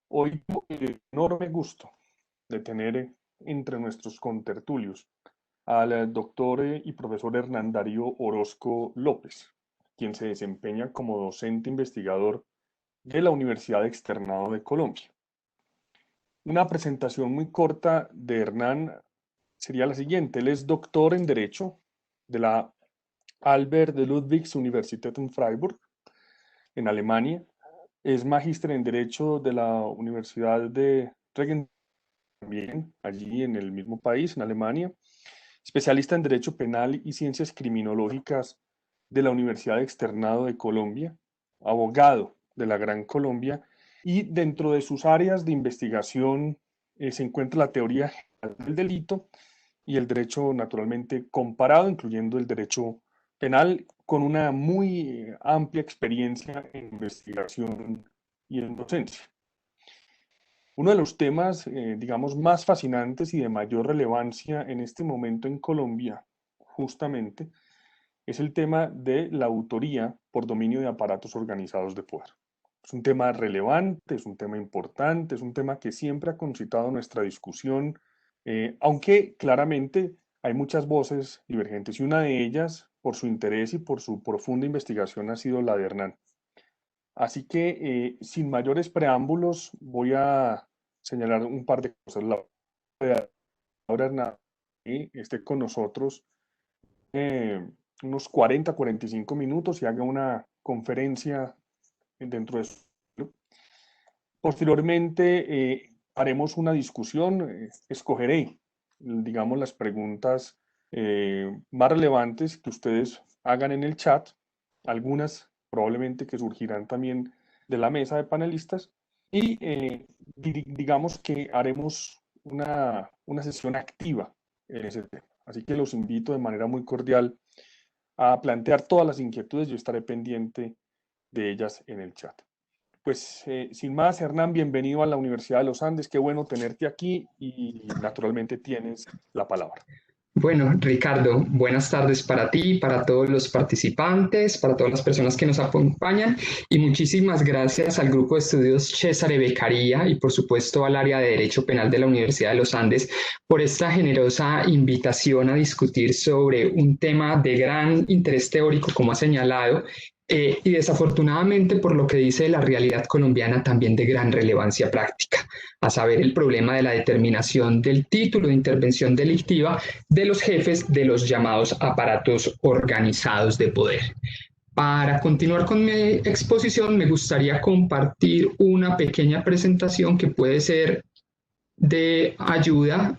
Hoy tengo el enorme gusto de tener entre nuestros contertulios al doctor y profesor Hernán Darío Orozco López, quien se desempeña como docente investigador de la Universidad Externado de Colombia. Una presentación muy corta de Hernán sería la siguiente. Él es doctor en Derecho de la Albert de Ludwigs Universität en Freiburg, en Alemania. Es magíster en Derecho de la Universidad de Regensburg, también allí en el mismo país, en Alemania. Especialista en Derecho Penal y Ciencias Criminológicas de la Universidad Externado de Colombia. Abogado de la Gran Colombia. Y dentro de sus áreas de investigación se encuentra la teoría general del delito y el derecho naturalmente comparado, incluyendo el derecho penal, con una muy amplia experiencia en investigación y en docencia. Uno de los temas, digamos, más fascinantes y de mayor relevancia en este momento en Colombia, justamente, es el tema de la autoría por dominio de aparatos organizados de poder. Es un tema relevante, es un tema importante, es un tema que siempre ha concitado nuestra discusión, aunque claramente hay muchas voces divergentes y una de ellas, por su interés y por su profunda investigación, ha sido la de Hernán. Así que, sin mayores preámbulos, voy a señalar un par de cosas. Ahora Hernán esté con nosotros unos 40-45 minutos y haga una conferencia dentro de su... Posteriormente haremos una discusión, escogeré, digamos, las preguntas más relevantes que ustedes hagan en el chat, algunas probablemente que surgirán también de la mesa de panelistas, y digamos que haremos una sesión activa en ese tema. Así que los invito de manera muy cordial a plantear todas las inquietudes, yo estaré pendiente de ellas en el chat. Pues sin más, Hernán, bienvenido a la Universidad de los Andes, qué bueno tenerte aquí y naturalmente tienes la palabra. Bueno, Ricardo, buenas tardes para ti, para todos los participantes, para todas las personas que nos acompañan y muchísimas gracias al Grupo de Estudios Cesare Beccaria y por supuesto al área de Derecho Penal de la Universidad de los Andes por esta generosa invitación a discutir sobre un tema de gran interés teórico, como ha señalado, y desafortunadamente por lo que dice la realidad colombiana también de gran relevancia práctica, a saber el problema de la determinación del título de intervención delictiva de los jefes de los llamados aparatos organizados de poder. Para continuar con mi exposición, me gustaría compartir una pequeña presentación que puede ser de ayuda.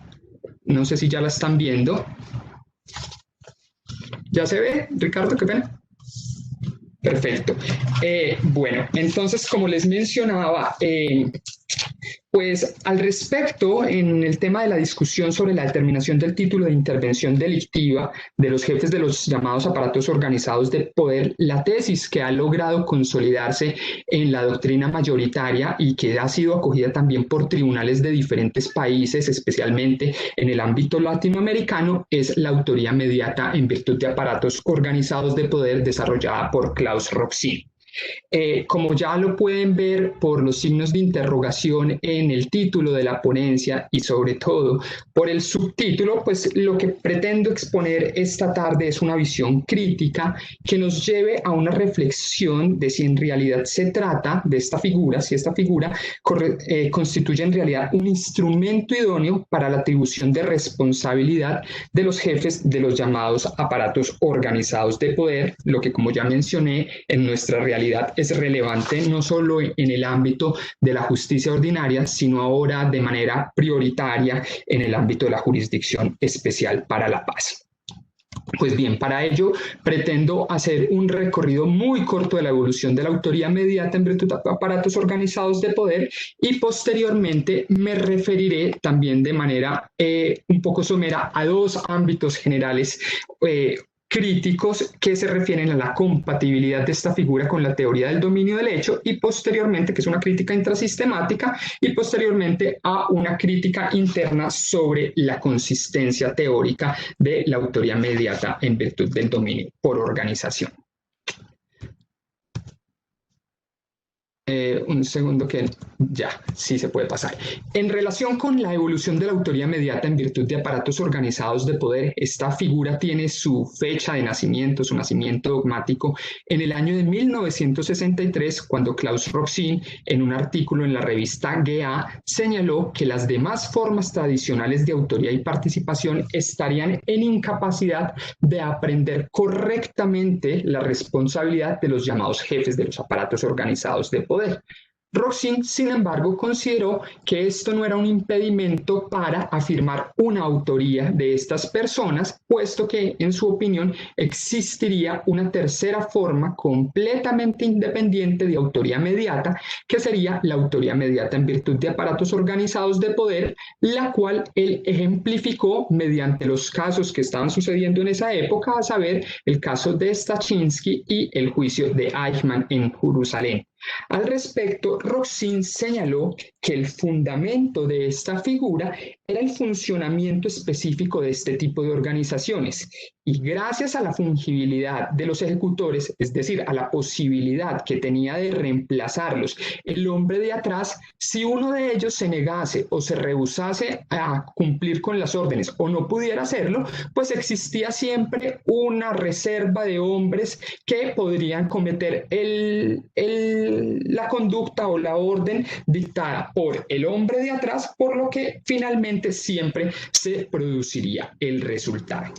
No sé si ya la están viendo. ¿Ya se ve, Ricardo? ¿Qué pena? Perfecto. Bueno, entonces, como les mencionaba, pues al respecto, en el tema de la discusión sobre la determinación del título de intervención delictiva de los jefes de los llamados aparatos organizados de poder, la tesis que ha logrado consolidarse en la doctrina mayoritaria y que ha sido acogida también por tribunales de diferentes países, especialmente en el ámbito latinoamericano, es la autoría mediata en virtud de aparatos organizados de poder desarrollada por Klaus Roxin. Como ya lo pueden ver por los signos de interrogación en el título de la ponencia y sobre todo por el subtítulo, pues lo que pretendo exponer esta tarde es una visión crítica que nos lleve a una reflexión de si en realidad se trata de esta figura, si esta figura constituye en realidad un instrumento idóneo para la atribución de responsabilidad de los jefes de los llamados aparatos organizados de poder, lo que como ya mencioné en nuestra realidad es relevante no solo en el ámbito de la justicia ordinaria, sino ahora de manera prioritaria en el ámbito de la jurisdicción especial para la paz. Pues bien, para ello pretendo hacer un recorrido muy corto de la evolución de la autoría mediata en virtud de aparatos organizados de poder y posteriormente me referiré también de manera un poco somera a dos ámbitos generales críticos que se refieren a la compatibilidad de esta figura con la teoría del dominio del hecho y posteriormente, que es una crítica intrasistemática, y posteriormente a una crítica interna sobre la consistencia teórica de la autoría mediata en virtud del dominio por organización. Un segundo que ya, sí se puede pasar. En relación con la evolución de la autoría mediata en virtud de aparatos organizados de poder, esta figura tiene su fecha de nacimiento, su nacimiento dogmático, en el año de 1963, cuando Klaus Roxin, en un artículo en la revista GA, señaló que las demás formas tradicionales de autoría y participación estarían en incapacidad de aprender correctamente la responsabilidad de los llamados jefes de los aparatos organizados de poder. Roxin, sin embargo, consideró que esto no era un impedimento para afirmar una autoría de estas personas, puesto que, en su opinión, existiría una tercera forma completamente independiente de autoría mediata, que sería la autoría mediata en virtud de aparatos organizados de poder, la cual él ejemplificó mediante los casos que estaban sucediendo en esa época, a saber, el caso de Stachinsky y el juicio de Eichmann en Jerusalén. Al respecto, Roxin señaló que el fundamento de esta figura era el funcionamiento específico de este tipo de organizaciones y gracias a la fungibilidad de los ejecutores, es decir, a la posibilidad que tenía de reemplazarlos el hombre de atrás, si uno de ellos se negase o se rehusase a cumplir con las órdenes o no pudiera hacerlo, pues existía siempre una reserva de hombres que podrían cometer la conducta o la orden dictada por el hombre de atrás, por lo que finalmente siempre se produciría el resultado.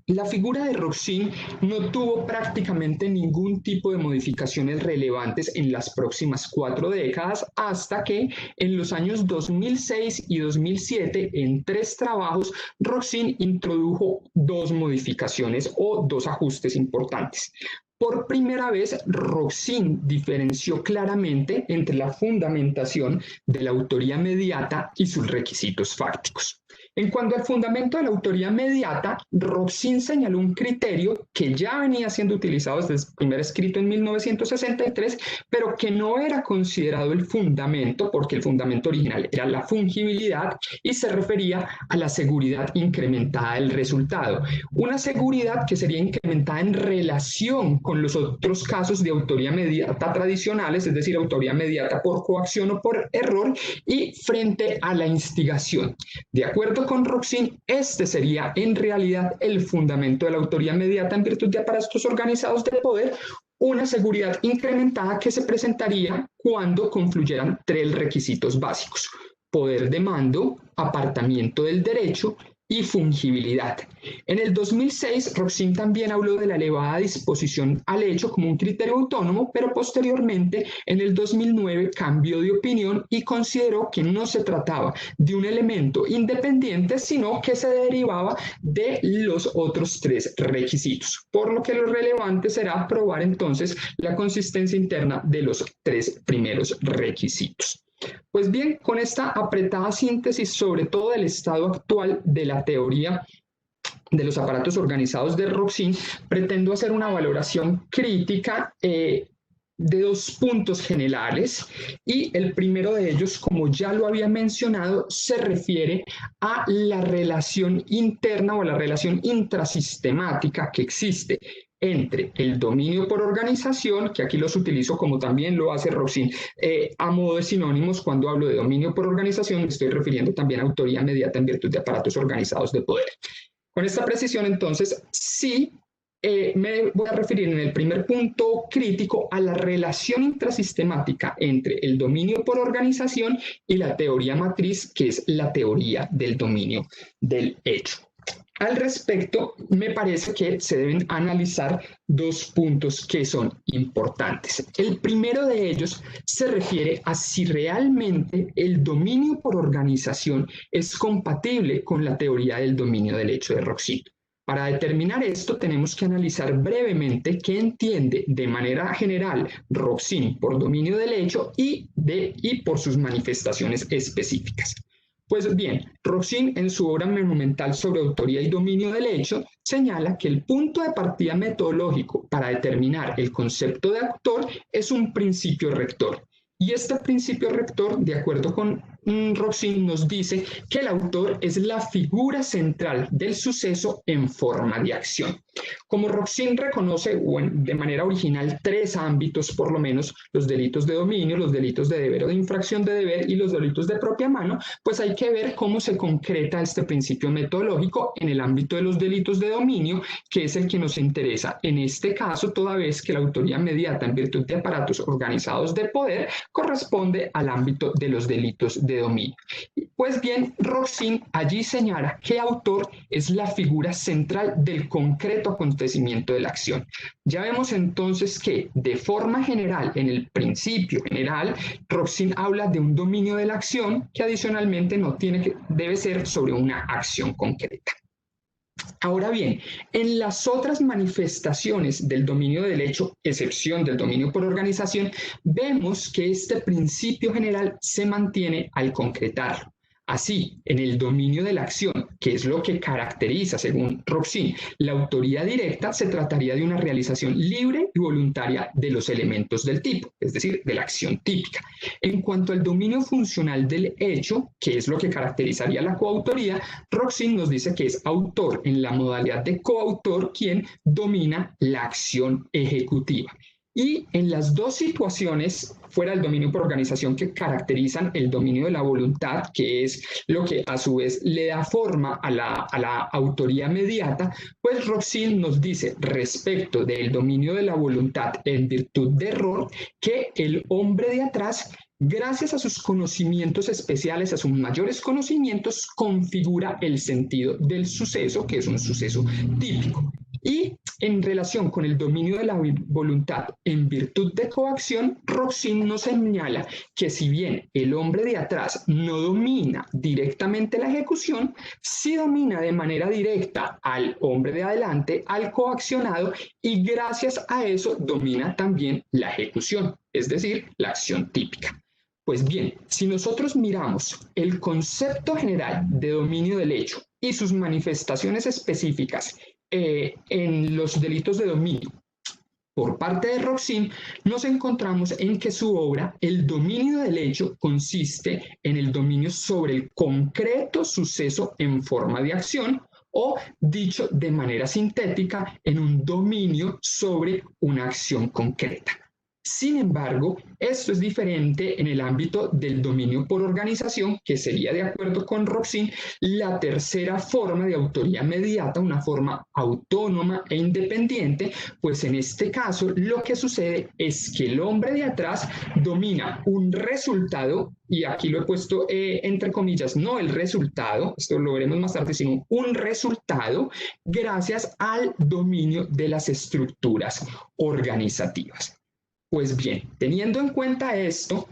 La figura de Roxin no tuvo prácticamente ningún tipo de modificaciones relevantes en las próximas 4 décadas hasta que en los años 2006 y 2007, en 3 trabajos, Roxin introdujo 2 modificaciones o 2 ajustes importantes. Por primera vez, Roxin diferenció claramente entre la fundamentación de la autoría mediata y sus requisitos fácticos. En cuanto al fundamento de la autoría mediata, Roxin señaló un criterio que ya venía siendo utilizado desde el primer escrito en 1963, pero que no era considerado el fundamento, porque el fundamento original era la fungibilidad y se refería a la seguridad incrementada del resultado. Una seguridad que sería incrementada en relación con los otros casos de autoría mediata tradicionales, es decir, autoría mediata por coacción o por error, y frente a la instigación. De acuerdo con Roxin, este sería en realidad el fundamento de la autoría mediata en virtud de aparatos organizados de poder, una seguridad incrementada que se presentaría cuando confluyeran 3 requisitos básicos: poder de mando, apartamiento del derecho y fungibilidad. En el 2006, Roxin también habló de la elevada disposición al hecho como un criterio autónomo, pero posteriormente, en el 2009, cambió de opinión y consideró que no se trataba de un elemento independiente, sino que se derivaba de los otros 3 requisitos, por lo que lo relevante será probar entonces la consistencia interna de los 3 primeros requisitos. Pues bien, con esta apretada síntesis sobre todo del estado actual de la teoría de los aparatos organizados de Roxin, pretendo hacer una valoración crítica de 2 puntos generales, y el primero de ellos, como ya lo había mencionado, se refiere a la relación interna o la relación intrasistemática que existe entre el dominio por organización, que aquí los utilizo como también lo hace Roxin, a modo de sinónimos. Cuando hablo de dominio por organización me estoy refiriendo también a autoría mediata en virtud de aparatos organizados de poder. Con esta precisión, entonces, sí me voy a referir en el primer punto crítico a la relación intrasistemática entre el dominio por organización y la teoría matriz, que es la teoría del dominio del hecho. Al respecto, me parece que se deben analizar 2 puntos que son importantes. El primero de ellos se refiere a si realmente el dominio por organización es compatible con la teoría del dominio del hecho de Roxin. Para determinar esto, tenemos que analizar brevemente qué entiende de manera general Roxin por dominio del hecho y por sus manifestaciones específicas. Pues bien, Roxin, en su obra monumental sobre autoría y dominio del hecho, señala que el punto de partida metodológico para determinar el concepto de actor es un principio rector. Y este principio rector, de acuerdo con Roxin nos dice que el autor es la figura central del suceso en forma de acción. Como Roxin reconoce de manera original tres ámbitos, por lo menos, los delitos de dominio, los delitos de deber o de infracción de deber y los delitos de propia mano, pues hay que ver cómo se concreta este principio metodológico en el ámbito de los delitos de dominio, que es el que nos interesa en este caso, toda vez que la autoría mediata en virtud de aparatos organizados de poder corresponde al ámbito de los delitos de dominio. Pues bien, Roxin allí señala que autor es la figura central del concreto acontecimiento de la acción. Ya vemos entonces que, de forma general, en el principio general, Roxin habla de un dominio de la acción que adicionalmente debe ser sobre una acción concreta. Ahora bien, en las otras manifestaciones del dominio del hecho, excepción del dominio por organización, vemos que este principio general se mantiene al concretarlo. Así, en el dominio de la acción, que es lo que caracteriza, según Roxin, la autoría directa, se trataría de una realización libre y voluntaria de los elementos del tipo, es decir, de la acción típica. En cuanto al dominio funcional del hecho, que es lo que caracterizaría la coautoría, Roxin nos dice que es autor en la modalidad de coautor quien domina la acción ejecutiva. Y en las dos situaciones fuera del dominio por organización que caracterizan el dominio de la voluntad, que es lo que a su vez le da forma a la autoría mediata, pues Roxin nos dice respecto del dominio de la voluntad en virtud de error que el hombre de atrás, gracias a sus conocimientos especiales, a sus mayores conocimientos, configura el sentido del suceso, que es un suceso típico. Y en relación con el dominio de la voluntad en virtud de coacción, Roxin nos señala que si bien el hombre de atrás no domina directamente la ejecución, sí domina de manera directa al hombre de adelante, al coaccionado, y gracias a eso domina también la ejecución, es decir, la acción típica. Pues bien, si nosotros miramos el concepto general de dominio del hecho y sus manifestaciones específicas en los delitos de dominio por parte de Roxin, nos encontramos en que su obra, el dominio del hecho, consiste en el dominio sobre el concreto suceso en forma de acción, o, dicho de manera sintética, en un dominio sobre una acción concreta. Sin embargo, esto es diferente en el ámbito del dominio por organización, que sería, de acuerdo con Roxin, la tercera forma de autoría mediata, una forma autónoma e independiente, pues en este caso lo que sucede es que el hombre de atrás domina un resultado, y aquí lo he puesto entre comillas, no el resultado, esto lo veremos más tarde, sino un resultado gracias al dominio de las estructuras organizativas. Pues bien, teniendo en cuenta esto,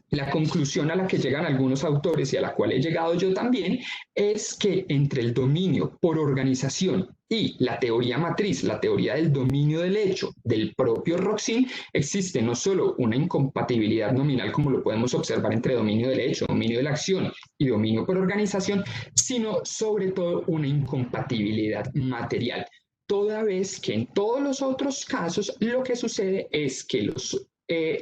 la conclusión a la que llegan algunos autores y a la cual he llegado yo también es que entre el dominio por organización y la teoría matriz, la teoría del dominio del hecho del propio Roxin, existe no solo una incompatibilidad nominal, como lo podemos observar entre dominio del hecho, dominio de la acción y dominio por organización, sino sobre todo una incompatibilidad material. Toda vez que en todos los otros casos lo que sucede es que los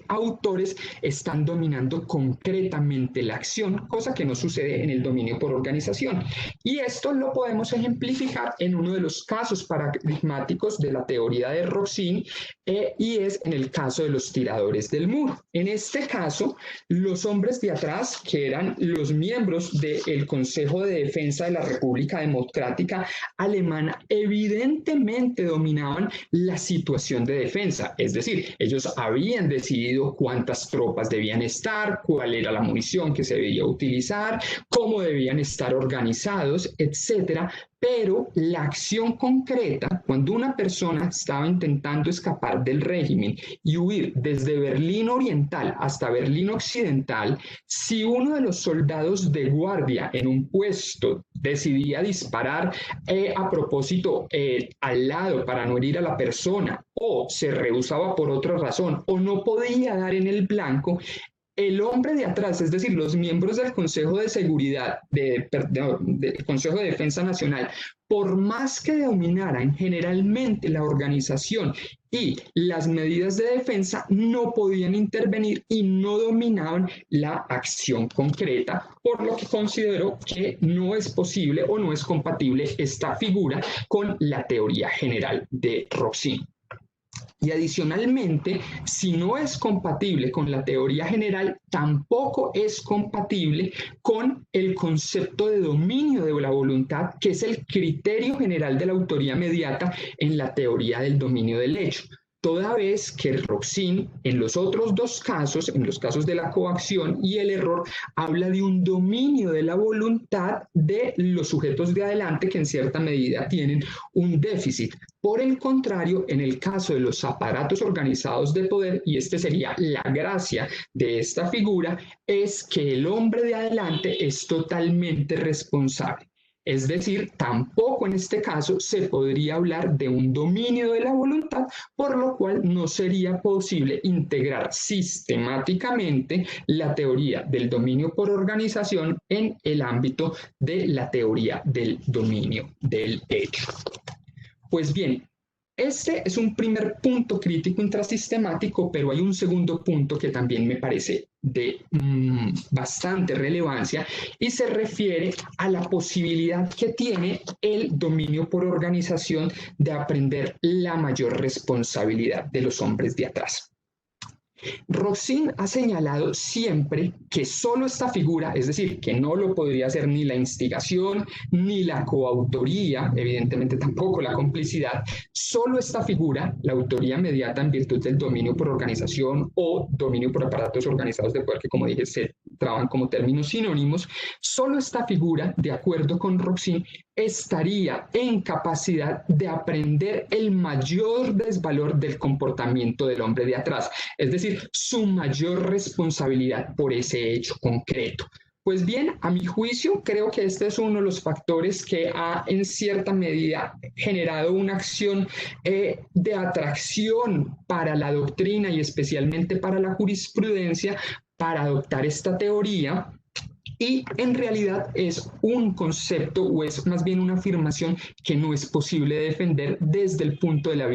autores están dominando concretamente la acción, cosa que no sucede en el dominio por organización. Y esto lo podemos ejemplificar en uno de los casos paradigmáticos de la teoría de Roxin, y es en el caso de los tiradores del muro. En este caso, los hombres de atrás, que eran los miembros del Consejo de Defensa de la República Democrática Alemana, evidentemente dominaban la situación de defensa, es decir, ellos habían decidido cuántas tropas debían estar, cuál era la munición que se debía utilizar, cómo debían estar organizados, etcétera. Pero la acción concreta, cuando una persona estaba intentando escapar del régimen y huir desde Berlín Oriental hasta Berlín Occidental, si uno de los soldados de guardia en un puesto decidía disparar a propósito al lado para no herir a la persona, o se rehusaba por otra razón, o no podía dar en el blanco, el hombre de atrás, es decir, los miembros del Consejo de Seguridad, del Consejo de Defensa Nacional, por más que dominaran generalmente la organización y las medidas de defensa, no podían intervenir y no dominaban la acción concreta, por lo que considero que no es posible o no es compatible esta figura con la teoría general de Roxin. Y adicionalmente, si no es compatible con la teoría general, tampoco es compatible con el concepto de dominio de la voluntad, que es el criterio general de la autoría mediata en la teoría del dominio del hecho. Toda vez que Roxin, en los otros dos casos, en los casos de la coacción y el error, habla de un dominio de la voluntad de los sujetos de adelante que en cierta medida tienen un déficit. Por el contrario, en el caso de los aparatos organizados de poder, y este sería la gracia de esta figura, es que el hombre de adelante es totalmente responsable. Es decir, tampoco en este caso se podría hablar de un dominio de la voluntad, por lo cual no sería posible integrar sistemáticamente la teoría del dominio por organización en el ámbito de la teoría del dominio del hecho. Pues bien, este es un primer punto crítico intrasistemático, pero hay un segundo punto que también me parece de bastante relevancia y se refiere a la posibilidad que tiene el dominio por organización de aprender la mayor responsabilidad de los hombres de atrás. Roxin ha señalado siempre que solo esta figura, es decir, que no lo podría hacer ni la instigación ni la coautoría, evidentemente tampoco la complicidad, solo esta figura, la autoría mediata en virtud del dominio por organización o dominio por aparatos organizados de poder, que como dije se traban como términos sinónimos, solo esta figura, de acuerdo con Roxin, estaría en capacidad de aprender el mayor desvalor del comportamiento del hombre de atrás, es decir, su mayor responsabilidad por ese hecho concreto. Pues bien, a mi juicio, creo que este es uno de los factores que ha en cierta medida generado una acción de atracción para la doctrina y especialmente para la jurisprudencia para adoptar esta teoría. Y en realidad es un concepto o es más bien una afirmación que no es posible defender desde el punto de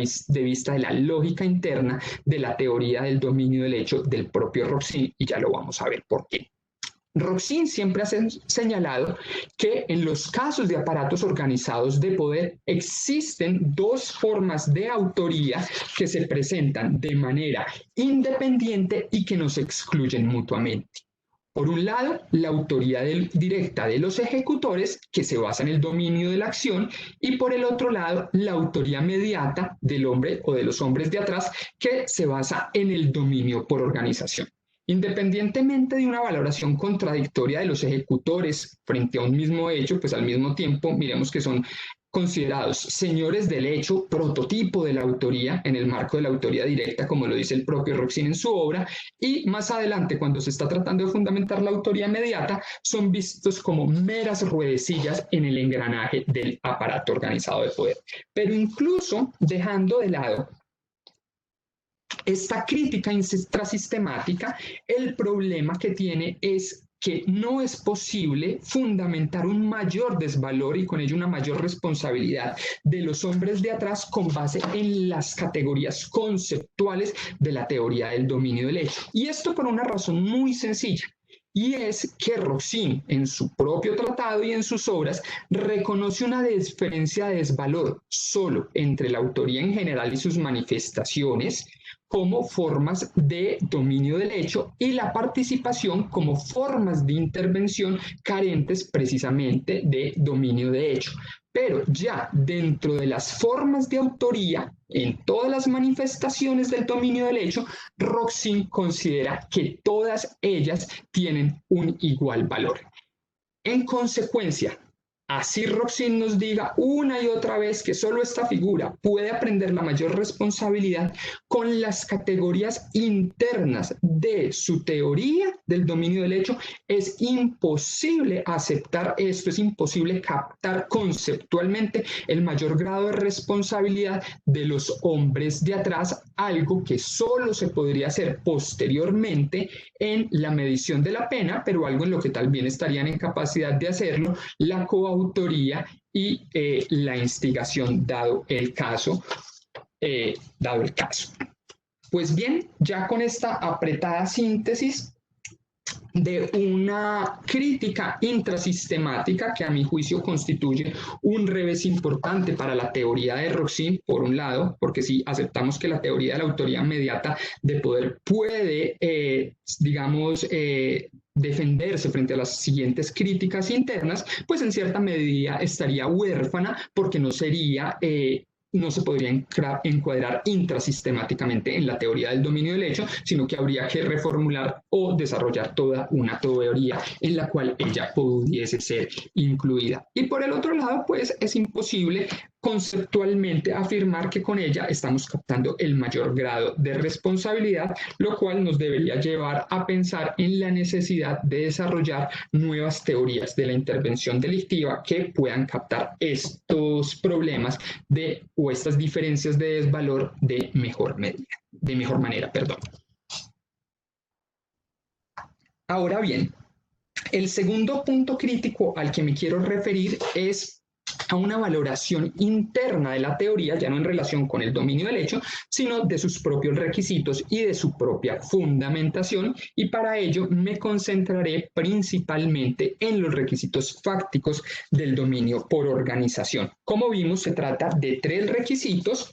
vista de la lógica interna de la teoría del dominio del hecho del propio Roxin, y ya lo vamos a ver por qué. Roxin siempre ha señalado que en los casos de aparatos organizados de poder existen dos formas de autoría que se presentan de manera independiente y que no se excluyen mutuamente. Por un lado, la autoría directa de los ejecutores, que se basa en el dominio de la acción, y por el otro lado, la autoría mediata del hombre o de los hombres de atrás, que se basa en el dominio por organización. Independientemente de una valoración contradictoria de los ejecutores frente a un mismo hecho, pues al mismo tiempo miremos que son considerados señores del hecho, prototipo de la autoría en el marco de la autoría directa, como lo dice el propio Roxin en su obra, y más adelante, cuando se está tratando de fundamentar la autoría mediata, son vistos como meras ruedecillas en el engranaje del aparato organizado de poder. Pero incluso dejando de lado esta crítica intrasistemática, el problema que tiene es que no es posible fundamentar un mayor desvalor y con ello una mayor responsabilidad de los hombres de atrás con base en las categorías conceptuales de la teoría del dominio del hecho. Y esto por una razón muy sencilla. Y es que Roxin, en su propio tratado y en sus obras, reconoce una diferencia de desvalor solo entre la autoría en general y sus manifestaciones como formas de dominio del hecho y la participación como formas de intervención carentes precisamente de dominio de hecho. Pero ya dentro de las formas de autoría, en todas las manifestaciones del dominio del hecho, Roxin considera que todas ellas tienen un igual valor. En consecuencia, Así Roxin nos diga una y otra vez que solo esta figura puede aprender la mayor responsabilidad con las categorías internas de su teoría del dominio del hecho, es imposible aceptar esto, es imposible captar conceptualmente el mayor grado de responsabilidad de los hombres de atrás, algo que solo se podría hacer posteriormente en la medición de la pena, pero algo en lo que también estarían en capacidad de hacerlo la coautoría y la instigación dado el caso. Pues bien, ya con esta apretada síntesis de una crítica intrasistemática que a mi juicio constituye un revés importante para la teoría de Roxin, por un lado, porque si aceptamos que la teoría de la autoría inmediata de poder puede, defenderse frente a las siguientes críticas internas, pues en cierta medida estaría huérfana porque no se podría encuadrar intrasistemáticamente en la teoría del dominio del hecho, sino que habría que reformular o desarrollar toda una teoría en la cual ella pudiese ser incluida. Y por el otro lado, pues es imposible conceptualmente afirmar que con ella estamos captando el mayor grado de responsabilidad, lo cual nos debería llevar a pensar en la necesidad de desarrollar nuevas teorías de la intervención delictiva que puedan captar estos problemas o estas diferencias de desvalor de mejor manera. Ahora bien, el segundo punto crítico al que me quiero referir es a una valoración interna de la teoría, ya no en relación con el dominio del hecho, sino de sus propios requisitos y de su propia fundamentación, y para ello me concentraré principalmente en los requisitos fácticos del dominio por organización. Como vimos, se trata de 3 requisitos,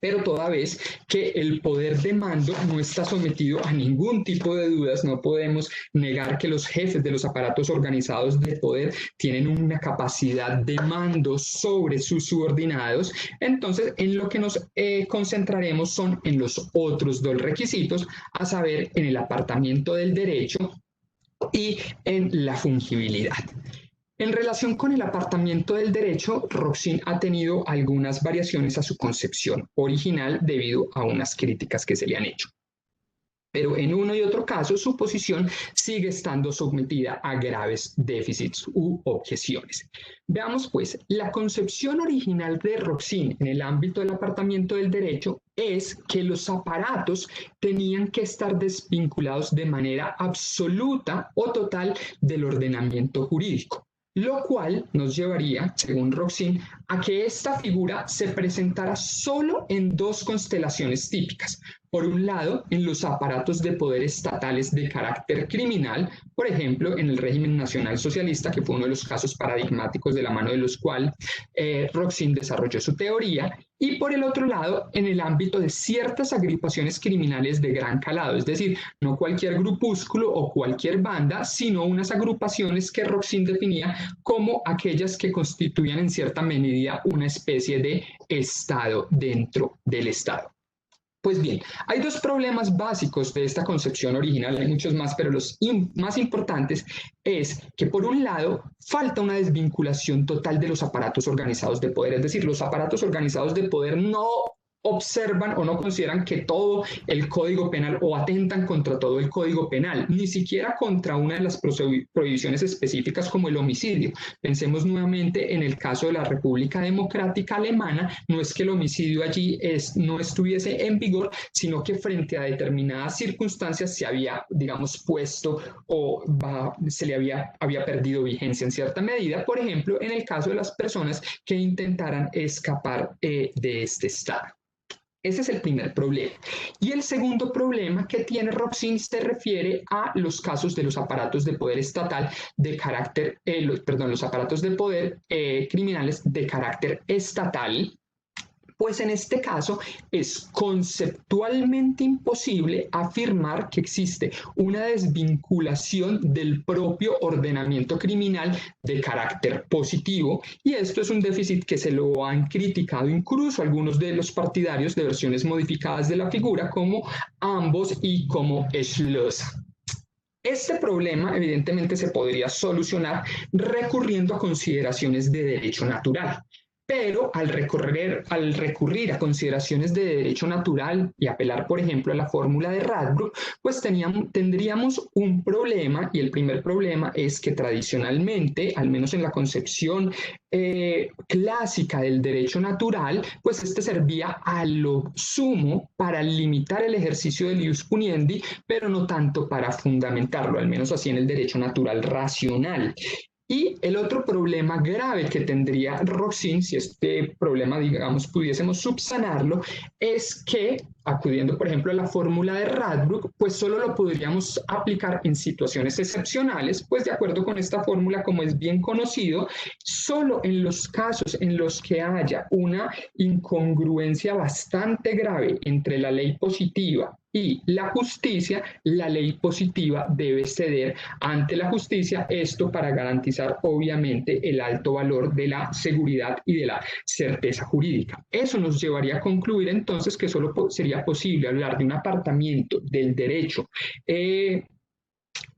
pero toda vez que el poder de mando no está sometido a ningún tipo de dudas, no podemos negar que los jefes de los aparatos organizados de poder tienen una capacidad de mando sobre sus subordinados. Entonces, en lo que nos concentraremos son en los otros 2 requisitos, a saber, en el apartamiento del derecho y en la fungibilidad. En relación con el apartamiento del derecho, Roxin ha tenido algunas variaciones a su concepción original debido a unas críticas que se le han hecho. Pero en uno y otro caso, su posición sigue estando sometida a graves déficits u objeciones. Veamos pues, la concepción original de Roxin en el ámbito del apartamiento del derecho es que los aparatos tenían que estar desvinculados de manera absoluta o total del ordenamiento jurídico, lo cual nos llevaría, según Roxin, a que esta figura se presentara solo en 2 constelaciones típicas. Por un lado, en los aparatos de poder estatales de carácter criminal, por ejemplo, en el régimen nacional socialista, que fue uno de los casos paradigmáticos de la mano de los cuales Roxin desarrolló su teoría, y por el otro lado, en el ámbito de ciertas agrupaciones criminales de gran calado, es decir, no cualquier grupúsculo o cualquier banda, sino unas agrupaciones que Roxin definía como aquellas que constituían en cierta medida una especie de Estado dentro del Estado. Pues bien, hay 2 problemas básicos de esta concepción original, hay muchos más, pero los más importantes es que, por un lado, falta una desvinculación total de los aparatos organizados de poder, es decir, los aparatos organizados de poder no observan o no consideran que todo el Código Penal o atentan contra todo el Código Penal, ni siquiera contra una de las prohibiciones específicas como el homicidio. Pensemos nuevamente en el caso de la República Democrática Alemana, no es que el homicidio allí no estuviese en vigor, sino que frente a determinadas circunstancias se había, digamos, puesto o se le había perdido vigencia en cierta medida, por ejemplo, en el caso de las personas que intentaran escapar de este estado. Ese es el primer problema. Y el segundo problema que tiene Roxin se refiere a los casos de los aparatos de poder estatal de carácter, los aparatos de poder criminales de carácter estatal. Pues en este caso es conceptualmente imposible afirmar que existe una desvinculación del propio ordenamiento criminal de carácter positivo, y esto es un déficit que se lo han criticado incluso algunos de los partidarios de versiones modificadas de la figura como Ambos y como Schloss. Este problema evidentemente se podría solucionar recurriendo a consideraciones de derecho natural. Pero al recurrir a consideraciones de derecho natural y apelar, por ejemplo, a la fórmula de Radbruch, pues tendríamos un problema, y el primer problema es que tradicionalmente, al menos en la concepción clásica del derecho natural, pues este servía a lo sumo para limitar el ejercicio del ius puniendi, pero no tanto para fundamentarlo, al menos así en el derecho natural racional. Y el otro problema grave que tendría Roxin, si este problema, digamos, pudiésemos subsanarlo, es que, acudiendo, por ejemplo, a la fórmula de Radbruch, pues solo lo podríamos aplicar en situaciones excepcionales, pues de acuerdo con esta fórmula, como es bien conocido, solo en los casos en los que haya una incongruencia bastante grave entre la ley positiva y la justicia, la ley positiva debe ceder ante la justicia, esto para garantizar obviamente el alto valor de la seguridad y de la certeza jurídica. Eso nos llevaría a concluir entonces que solo sería posible hablar de un apartamiento del derecho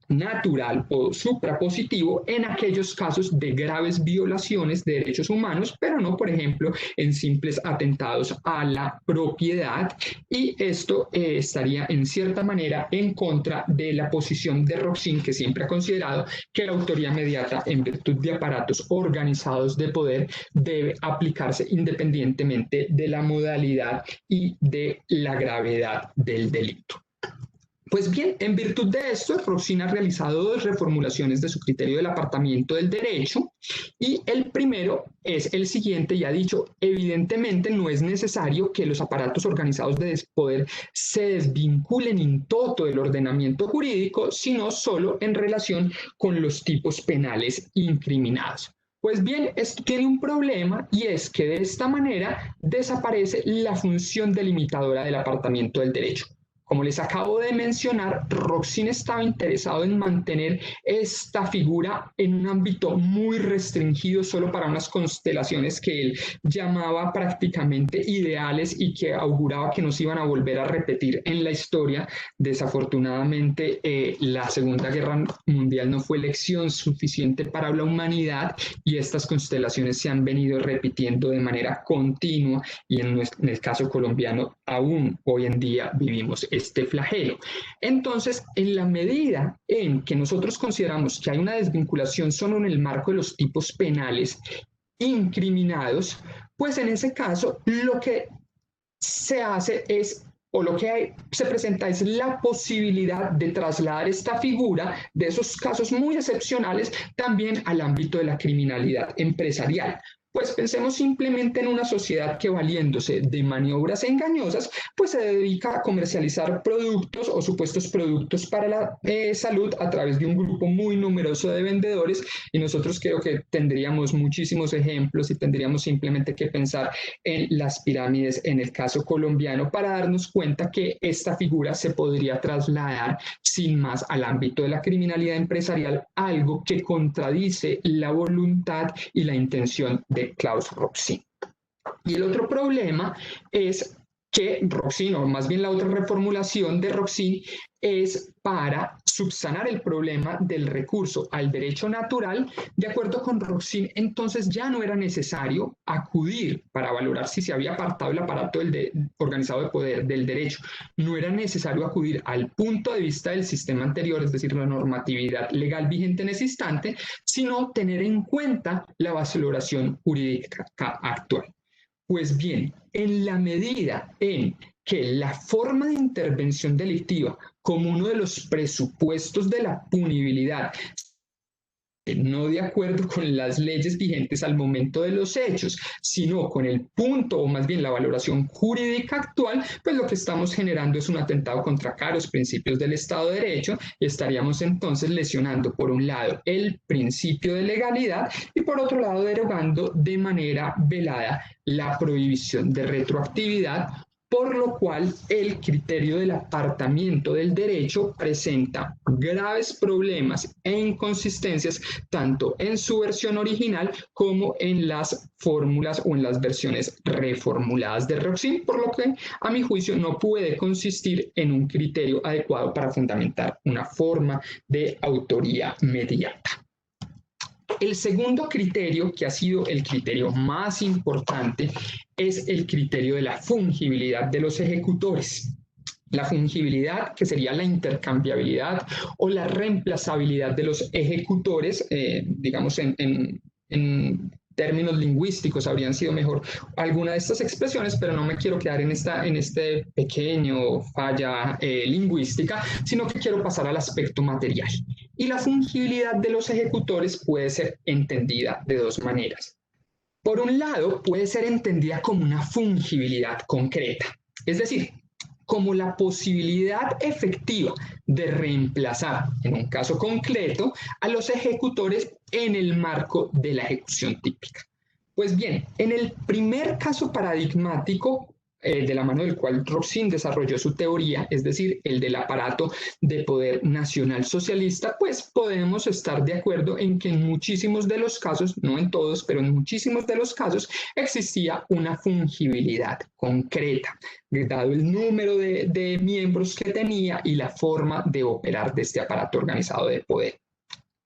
natural o suprapositivo en aquellos casos de graves violaciones de derechos humanos, pero no, por ejemplo, en simples atentados a la propiedad. Y esto estaría en cierta manera en contra de la posición de Roxin, que siempre ha considerado que la autoría inmediata en virtud de aparatos organizados de poder debe aplicarse independientemente de la modalidad y de la gravedad del delito. Pues bien, en virtud de esto, Roxin ha realizado dos reformulaciones de su criterio del apartamiento del derecho y el primero es el siguiente y ha dicho, evidentemente no es necesario que los aparatos organizados de poder se desvinculen in toto del ordenamiento jurídico, sino solo en relación con los tipos penales incriminados. Pues bien, esto tiene un problema y es que de esta manera desaparece la función delimitadora del apartamiento del derecho. Como les acabo de mencionar, Roxin estaba interesado en mantener esta figura en un ámbito muy restringido, solo para unas constelaciones que él llamaba prácticamente ideales y que auguraba que no se iban a volver a repetir en la historia. Desafortunadamente, la Segunda Guerra Mundial no fue lección suficiente para la humanidad y estas constelaciones se han venido repitiendo de manera continua y en el caso colombiano aún hoy en día vivimos este flagelo. Entonces, en la medida en que nosotros consideramos que hay una desvinculación solo en el marco de los tipos penales incriminados, pues en ese caso lo que se hace es o lo que se presenta es la posibilidad de trasladar esta figura de esos casos muy excepcionales también al ámbito de la criminalidad empresarial. Pues pensemos simplemente en una sociedad que valiéndose de maniobras engañosas, pues se dedica a comercializar productos o supuestos productos para la salud a través de un grupo muy numeroso de vendedores y nosotros creo que tendríamos muchísimos ejemplos y tendríamos simplemente que pensar en las pirámides en el caso colombiano para darnos cuenta que esta figura se podría trasladar sin más al ámbito de la criminalidad empresarial, algo que contradice la voluntad y la intención de Klaus Roxin. Y el otro problema es que Roxin, o más bien la otra reformulación de Roxin, es para subsanar el problema del recurso al derecho natural. De acuerdo con Roxin, entonces ya no era necesario acudir para valorar si se había apartado el aparato organizado de poder del derecho. No era necesario acudir al punto de vista del sistema anterior, es decir, la normatividad legal vigente en ese instante, sino tener en cuenta la valoración jurídica actual. Pues bien, en la medida en que la forma de intervención delictiva como uno de los presupuestos de la punibilidad no de acuerdo con las leyes vigentes al momento de los hechos, sino con el punto o más bien la valoración jurídica actual, pues lo que estamos generando es un atentado contra claros principios del Estado de Derecho y estaríamos entonces lesionando por un lado el principio de legalidad y por otro lado derogando de manera velada la prohibición de retroactividad por lo cual el criterio del apartamiento del derecho presenta graves problemas e inconsistencias tanto en su versión original como en las fórmulas o en las versiones reformuladas de Roxin, por lo que a mi juicio no puede consistir en un criterio adecuado para fundamentar una forma de autoría mediata. El segundo criterio, que ha sido el criterio más importante, es el criterio de la fungibilidad de los ejecutores. La fungibilidad, que sería la intercambiabilidad o la reemplazabilidad de los ejecutores, digamos en términos lingüísticos habrían sido mejor alguna de estas expresiones, pero no me quiero quedar en este pequeño falla lingüística, sino que quiero pasar al aspecto material. Y la fungibilidad de los ejecutores puede ser entendida de dos maneras. Por un lado, puede ser entendida como una fungibilidad concreta, es decir, como la posibilidad efectiva de reemplazar, en un caso concreto, a los ejecutores en el marco de la ejecución típica. Pues bien, en el primer caso paradigmático, de la mano del cual Roxin desarrolló su teoría, es decir, el del aparato de poder nacional socialista, pues podemos estar de acuerdo en que en muchísimos de los casos, no en todos, pero en muchísimos de los casos, existía una fungibilidad concreta, dado el número de miembros que tenía y la forma de operar de este aparato organizado de poder.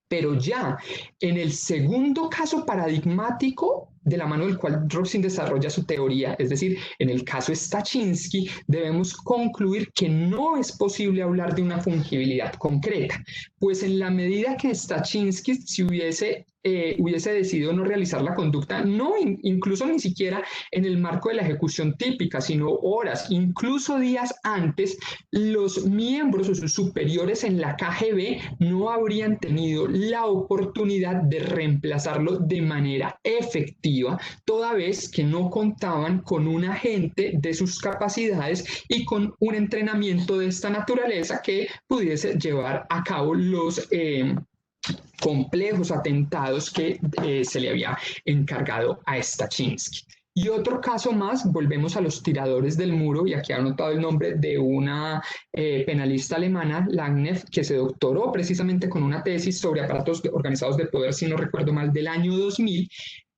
Pero ya en el segundo caso paradigmático, de la mano del cual Roxin desarrolla su teoría, es decir, en el caso Stachinsky, debemos concluir que no es posible hablar de una fungibilidad concreta, pues en la medida que Stachinsky si hubiese decidido no realizar la conducta, no incluso ni siquiera en el marco de la ejecución típica, sino horas, incluso días antes, los miembros o sus superiores en la KGB no habrían tenido la oportunidad de reemplazarlo de manera efectiva, toda vez que no contaban con un agente de sus capacidades y con un entrenamiento de esta naturaleza que pudiese llevar a cabo los complejos atentados que se le había encargado a Stachinsky. Y otro caso más, volvemos a los tiradores del muro, y aquí ha anotado el nombre de una penalista alemana, Langneff, que se doctoró precisamente con una tesis sobre aparatos organizados de poder, si no recuerdo mal, del año 2000.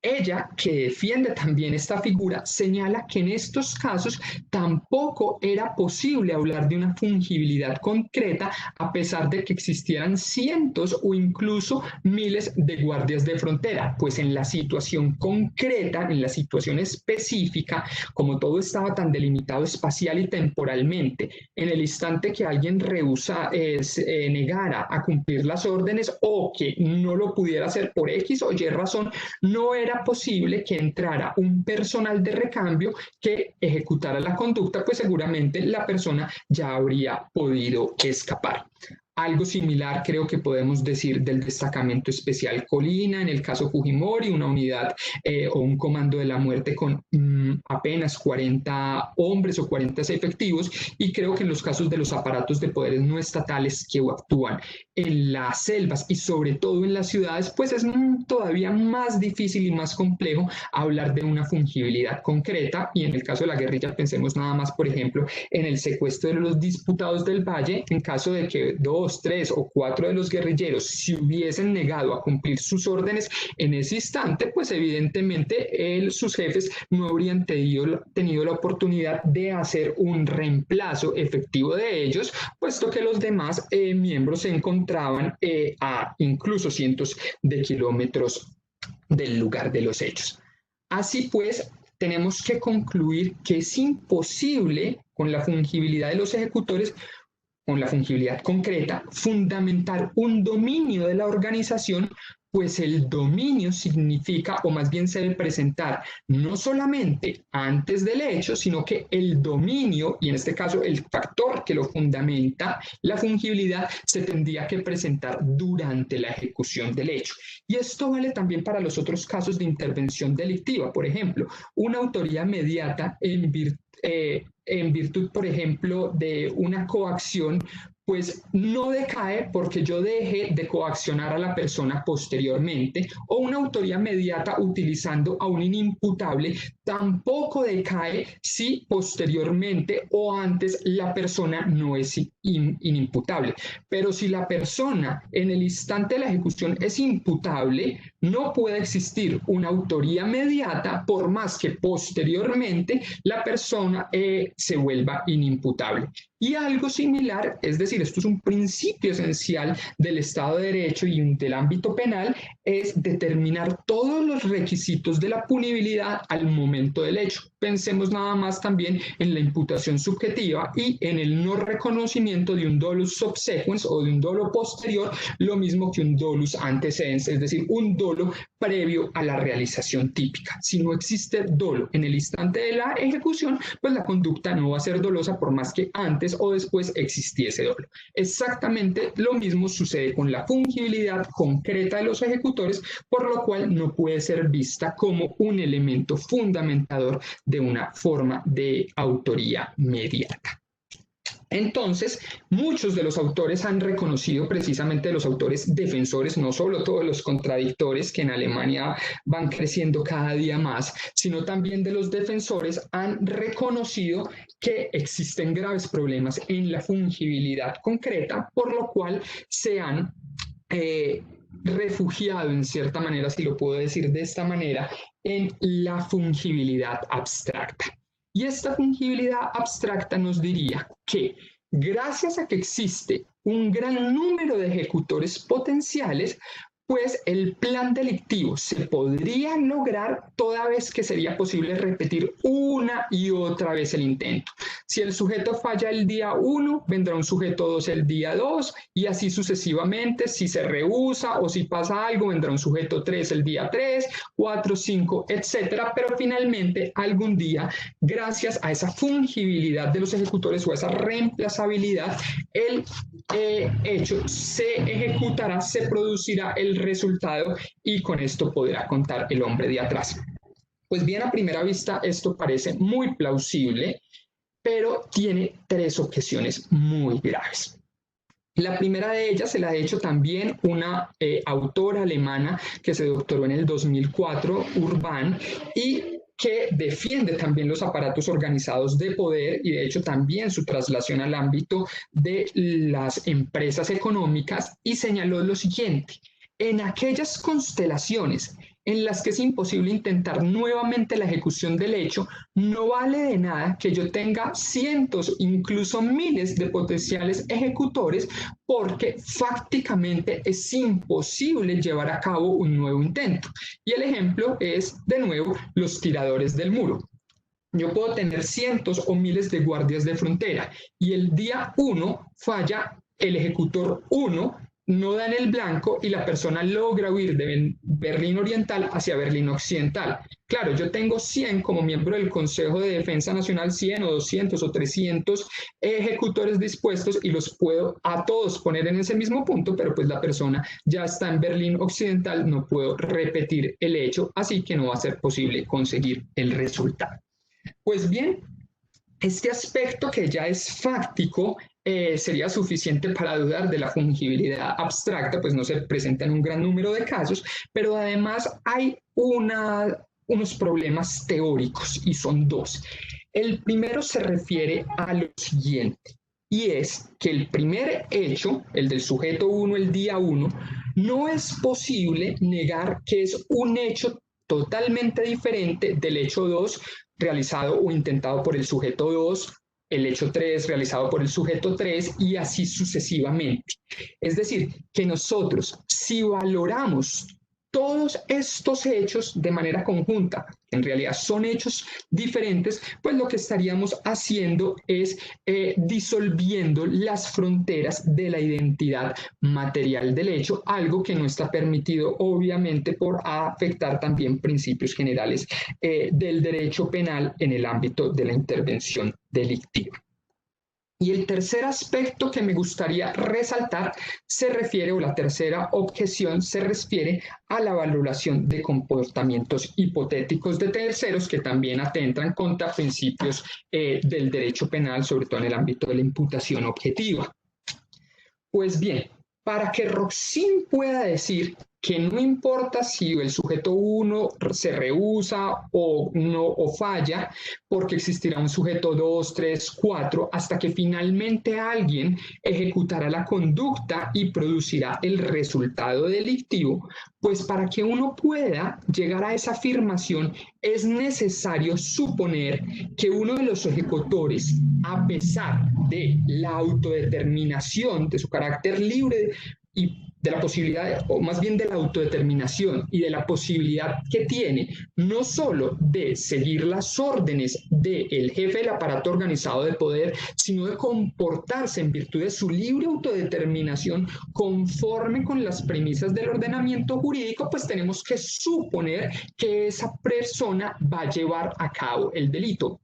Ella, que defiende también esta figura, señala que en estos casos tampoco era posible hablar de una fungibilidad concreta a pesar de que existieran cientos o incluso miles de guardias de frontera, pues en la situación concreta, en la situación específica, como todo estaba tan delimitado espacial y temporalmente, en el instante que alguien negara a cumplir las órdenes o que no lo pudiera hacer por X o Y razón, no era posible que entrara un personal de recambio que ejecutara la conducta, pues seguramente la persona ya habría podido escapar. Algo similar creo que podemos decir del destacamento especial Colina, en el caso Fujimori, una unidad o un comando de la muerte con apenas 40 hombres o 40 efectivos, y creo que en los casos de los aparatos de poderes no estatales que actúan en las selvas y sobre todo en las ciudades, pues es todavía más difícil y más complejo hablar de una fungibilidad concreta. Y en el caso de la guerrilla pensemos nada más, por ejemplo, en el secuestro de los diputados del Valle, en caso de que 2, 3 o 4 de los guerrilleros se hubiesen negado a cumplir sus órdenes en ese instante, pues evidentemente sus jefes no habrían tenido la oportunidad de hacer un reemplazo efectivo de ellos, puesto que los demás miembros se encontraban a incluso cientos de kilómetros del lugar de los hechos. Así pues, tenemos que concluir que es imposible, con la fungibilidad de los ejecutores, con la fungibilidad concreta, fundamentar un dominio de la organización, pues el dominio significa, o más bien se debe presentar, no solamente antes del hecho, sino que el dominio, y en este caso el factor que lo fundamenta, la fungibilidad, se tendría que presentar durante la ejecución del hecho. Y esto vale también para los otros casos de intervención delictiva. Por ejemplo, una autoría mediata en virtud, por ejemplo, de una coacción pues no decae porque yo deje de coaccionar a la persona posteriormente, o una autoría mediata utilizando a un inimputable tampoco decae si posteriormente o antes la persona no es inimputable. Pero si la persona en el instante de la ejecución es imputable, no puede existir una autoría mediata por más que posteriormente la persona se vuelva inimputable. Y algo similar, es decir, esto es un principio esencial del Estado de Derecho y del ámbito penal, es determinar todos los requisitos de la punibilidad al momento del hecho. Pensemos nada más también en la imputación subjetiva y en el no reconocimiento de un dolus subsequens o de un dolo posterior, lo mismo que un dolus antecedens, es decir, un dolo previo a la realización típica. Si no existe dolo en el instante de la ejecución, pues la conducta no va a ser dolosa por más que antes o después existiese dolo. Exactamente lo mismo sucede con la fungibilidad concreta de los ejecutores, por lo cual no puede ser vista como un elemento fundamentador de una forma de autoría mediata. Entonces, muchos de los autores han reconocido, precisamente los autores defensores, no solo todos los contradictores que en Alemania van creciendo cada día más, sino también de los defensores han reconocido que existen graves problemas en la fungibilidad concreta, por lo cual se han refugiado en cierta manera, si lo puedo decir de esta manera, en la fungibilidad abstracta. Y esta fungibilidad abstracta nos diría que gracias a que existe un gran número de ejecutores potenciales, pues el plan delictivo se podría lograr toda vez que sería posible repetir una y otra vez el intento. Si el sujeto falla el día 1, vendrá un sujeto 2 el día 2 y así sucesivamente. Si se rehúsa o si pasa algo, vendrá un sujeto 3 el día 3, 4, 5, etcétera. Pero finalmente, algún día, gracias a esa fungibilidad de los ejecutores o a esa reemplazabilidad, el hecho se ejecutará, se producirá el resultado y con esto podrá contar el hombre de atrás. Pues bien, a primera vista esto parece muy plausible, pero tiene tres objeciones muy graves. La primera de ellas se la ha hecho también una autora alemana que se doctoró en el 2004, Urban, y que defiende también los aparatos organizados de poder y de hecho también su traslación al ámbito de las empresas económicas, y señaló lo siguiente: en aquellas constelaciones en las que es imposible intentar nuevamente la ejecución del hecho, no vale de nada que yo tenga cientos, incluso miles de potenciales ejecutores, porque fácticamente es imposible llevar a cabo un nuevo intento. Y el ejemplo es, de nuevo, los tiradores del muro. Yo puedo tener cientos o miles de guardias de frontera y el día 1 falla el ejecutor 1, no da en el blanco y la persona logra huir de Berlín Oriental hacia Berlín Occidental. Claro, yo tengo 100 como miembro del Consejo de Defensa Nacional, 100 o 200 o 300 ejecutores dispuestos y los puedo a todos poner en ese mismo punto, pero pues la persona ya está en Berlín Occidental, no puedo repetir el hecho, así que no va a ser posible conseguir el resultado. Pues bien, este aspecto que ya es fáctico sería suficiente para dudar de la fungibilidad abstracta, pues no se presenta en un gran número de casos, pero además hay unos problemas teóricos y son dos. El primero se refiere a lo siguiente, y es que el primer hecho, el del sujeto 1, el día 1, no es posible negar que es un hecho totalmente diferente del hecho 2 realizado o intentado por el sujeto 2, el hecho 3 realizado por el sujeto 3 y así sucesivamente. Es decir, que nosotros, si valoramos todos estos hechos de manera conjunta, en realidad son hechos diferentes, pues lo que estaríamos haciendo es disolviendo las fronteras de la identidad material del hecho, algo que no está permitido obviamente por afectar también principios generales del derecho penal en el ámbito de la intervención delictiva. Y el tercer aspecto que me gustaría resaltar se refiere, o la tercera objeción se refiere a la valoración de comportamientos hipotéticos de terceros que también atentan contra principios del derecho penal, sobre todo en el ámbito de la imputación objetiva. Pues bien, para que Roxin pueda decir que no importa si el sujeto 1 se rehúsa o no o falla, porque existirá un sujeto 2, 3, 4, hasta que finalmente alguien ejecutará la conducta y producirá el resultado delictivo, pues para que uno pueda llegar a esa afirmación es necesario suponer que uno de los ejecutores, a pesar de la autodeterminación, de su carácter libre y de la posibilidad, o más bien de la autodeterminación y de la posibilidad que tiene, no solo de seguir las órdenes del jefe del aparato organizado de poder, sino de comportarse en virtud de su libre autodeterminación conforme con las premisas del ordenamiento jurídico, pues tenemos que suponer que esa persona va a llevar a cabo el delito.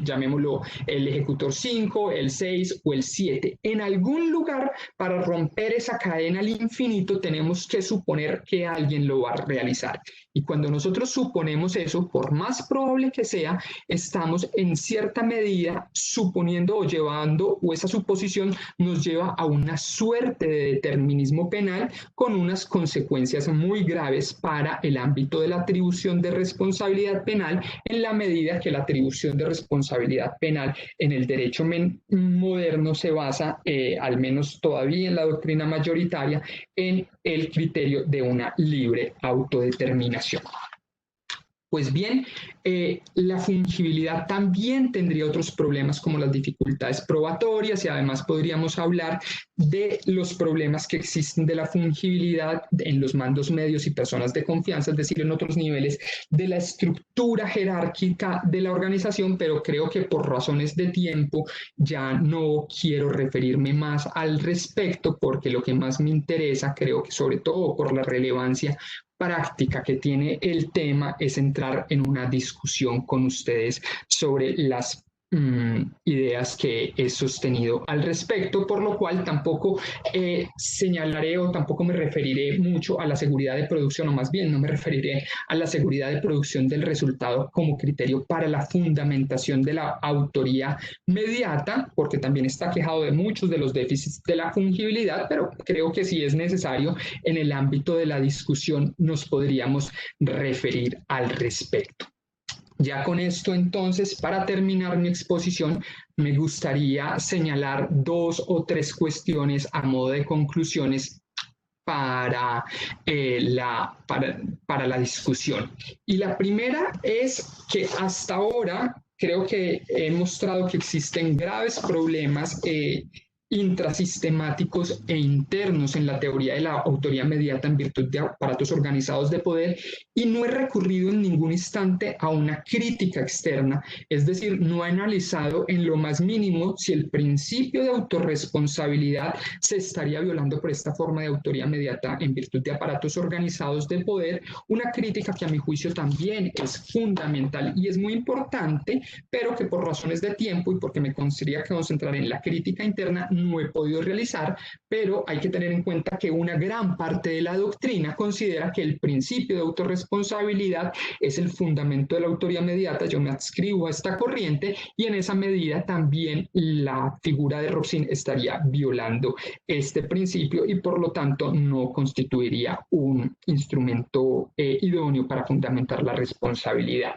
Llamémoslo el ejecutor 5, el 6 o el 7. En algún lugar, para romper esa cadena al infinito, tenemos que suponer que alguien lo va a realizar. Y cuando nosotros suponemos eso, por más probable que sea, estamos en cierta medida suponiendo o llevando, o esa suposición nos lleva a una suerte de determinismo penal con unas consecuencias muy graves para el ámbito de la atribución de responsabilidad penal, en la medida que la atribución de responsabilidad penal en el derecho moderno se basa, al menos todavía en la doctrina mayoritaria, en el criterio de una libre autodeterminación. Pues bien, la fungibilidad también tendría otros problemas como las dificultades probatorias, y además podríamos hablar de los problemas que existen de la fungibilidad en los mandos medios y personas de confianza, es decir, en otros niveles de la estructura jerárquica de la organización, pero creo que por razones de tiempo ya no quiero referirme más al respecto, porque lo que más me interesa, creo que sobre todo por la relevancia práctica que tiene el tema, es entrar en una discusión con ustedes sobre las ideas que he sostenido al respecto, por lo cual tampoco señalaré o tampoco me referiré mucho a la seguridad de producción, o más bien no me referiré a la seguridad de producción del resultado como criterio para la fundamentación de la autoría mediata, porque también está quejado de muchos de los déficits de la fungibilidad, pero creo que si es necesario en el ámbito de la discusión nos podríamos referir al respecto. Ya con esto, entonces, para terminar mi exposición, me gustaría señalar 2 o 3 cuestiones a modo de conclusiones para la discusión. Y la primera es que hasta ahora creo que he mostrado que existen graves problemas intrasistemáticos e internos en la teoría de la autoría mediata en virtud de aparatos organizados de poder, y no he recurrido en ningún instante a una crítica externa, es decir, no he analizado en lo más mínimo si el principio de autorresponsabilidad se estaría violando por esta forma de autoría mediata en virtud de aparatos organizados de poder, una crítica que a mi juicio también es fundamental y es muy importante, pero que por razones de tiempo y porque me gustaría concentrar en la crítica interna no he podido realizar, pero hay que tener en cuenta que una gran parte de la doctrina considera que el principio de autorresponsabilidad es el fundamento de la autoría mediata. Yo me adscribo a esta corriente y en esa medida también la figura de Roxin estaría violando este principio y por lo tanto no constituiría un instrumento idóneo para fundamentar la responsabilidad.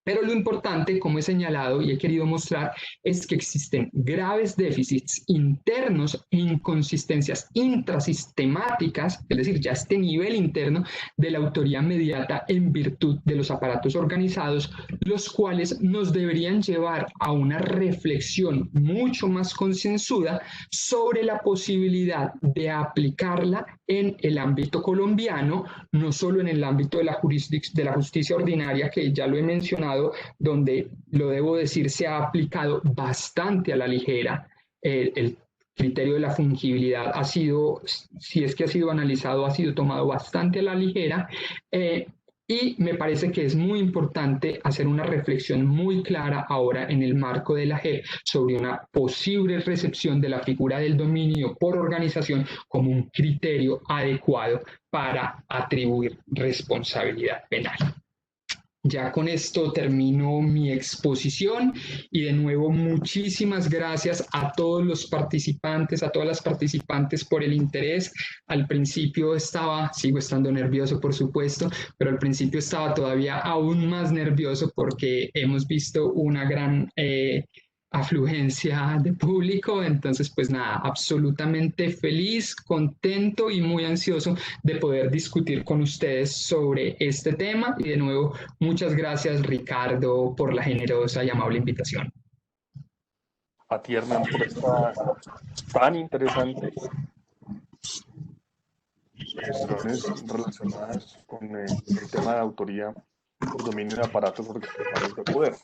Pero lo importante, como he señalado y he querido mostrar, es que existen graves déficits internos e inconsistencias intrasistemáticas, es decir, ya este nivel interno de la autoría mediata en virtud de los aparatos organizados, los cuales nos deberían llevar a una reflexión mucho más concienzuda sobre la posibilidad de aplicarla en el ámbito colombiano, no solo en el ámbito de la justicia ordinaria, que ya lo he mencionado, donde, lo debo decir, se ha aplicado bastante a la ligera. El criterio de la fungibilidad ha sido, si es que ha sido analizado, ha sido tomado bastante a la ligera, y me parece que es muy importante hacer una reflexión muy clara ahora en el marco de la JEP sobre una posible recepción de la figura del dominio por organización como un criterio adecuado para atribuir responsabilidad penal. Ya con esto termino mi exposición y de nuevo muchísimas gracias a todos los participantes, a todas las participantes por el interés. Al principio sigo estando nervioso por supuesto, pero al principio estaba todavía aún más nervioso porque hemos visto una gran afluencia de público. Entonces, pues nada, absolutamente feliz, contento y muy ansioso de poder discutir con ustedes sobre este tema. Y de nuevo, muchas gracias, Ricardo, por la generosa y amable invitación. A ti, Hernán, por estas tan interesantes cuestiones relacionadas con el tema de autoría por dominio de aparatos organizados de poder.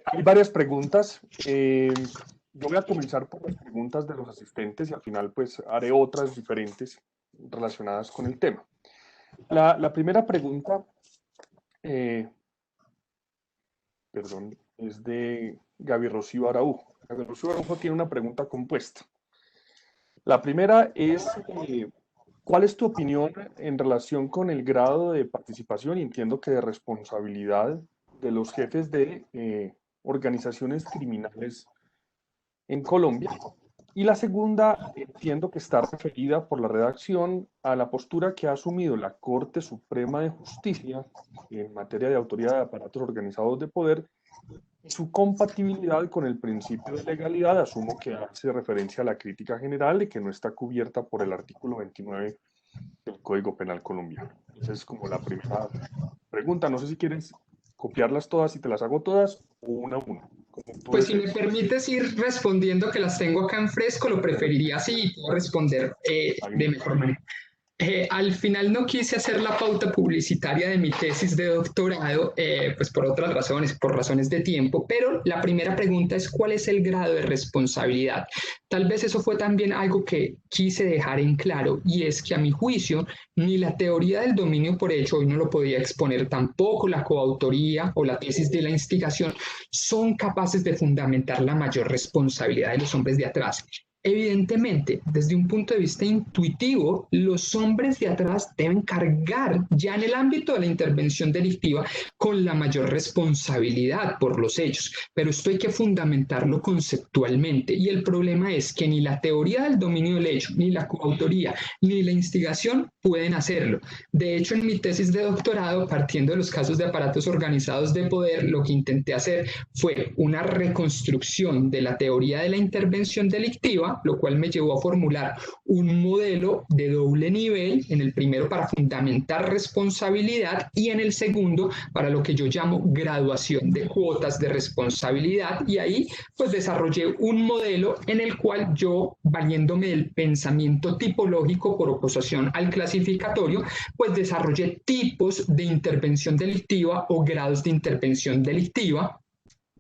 Hay varias preguntas. Yo voy a comenzar por las preguntas de los asistentes y al final pues haré otras diferentes relacionadas con el tema. La primera pregunta, es de Gaby Rocío Araujo. Gaby Rocío Araujo tiene una pregunta compuesta. La primera es, ¿cuál es tu opinión en relación con el grado de participación y entiendo que de responsabilidad de los jefes de organizaciones criminales en Colombia? Y la segunda, entiendo que está referida por la redacción a la postura que ha asumido la Corte Suprema de Justicia en materia de autoridad de aparatos organizados de poder y su compatibilidad con el principio de legalidad. Asumo que hace referencia a la crítica general de que no está cubierta por el artículo 29 del Código Penal colombiano. Esa es como la primera pregunta. No sé si quieres copiarlas todas y te las hago todas o una a una. Pues si me permites ir respondiendo, que las tengo acá en fresco, lo preferiría así y puedo responder de mejor manera. Al final no quise hacer la pauta publicitaria de mi tesis de doctorado, pues por otras razones, por razones de tiempo, pero la primera pregunta es ¿cuál es el grado de responsabilidad? Tal vez eso fue también algo que quise dejar en claro, y es que a mi juicio ni la teoría del dominio por hecho, hoy no lo podía exponer, tampoco la coautoría o la tesis de la instigación son capaces de fundamentar la mayor responsabilidad de los hombres de atrás. Evidentemente, desde un punto de vista intuitivo, los hombres de atrás deben cargar ya en el ámbito de la intervención delictiva con la mayor responsabilidad por los hechos, pero esto hay que fundamentarlo conceptualmente, y el problema es que ni la teoría del dominio del hecho, ni la coautoría, ni la instigación pueden hacerlo. De hecho, en mi tesis de doctorado, partiendo de los casos de aparatos organizados de poder, lo que intenté hacer fue una reconstrucción de la teoría de la intervención delictiva, lo cual me llevó a formular un modelo de doble nivel, en el primero para fundamentar responsabilidad y en el segundo para lo que yo llamo graduación de cuotas de responsabilidad, y ahí pues desarrollé un modelo en el cual yo, valiéndome del pensamiento tipológico por oposición al clasificatorio, pues desarrollé tipos de intervención delictiva o grados de intervención delictiva.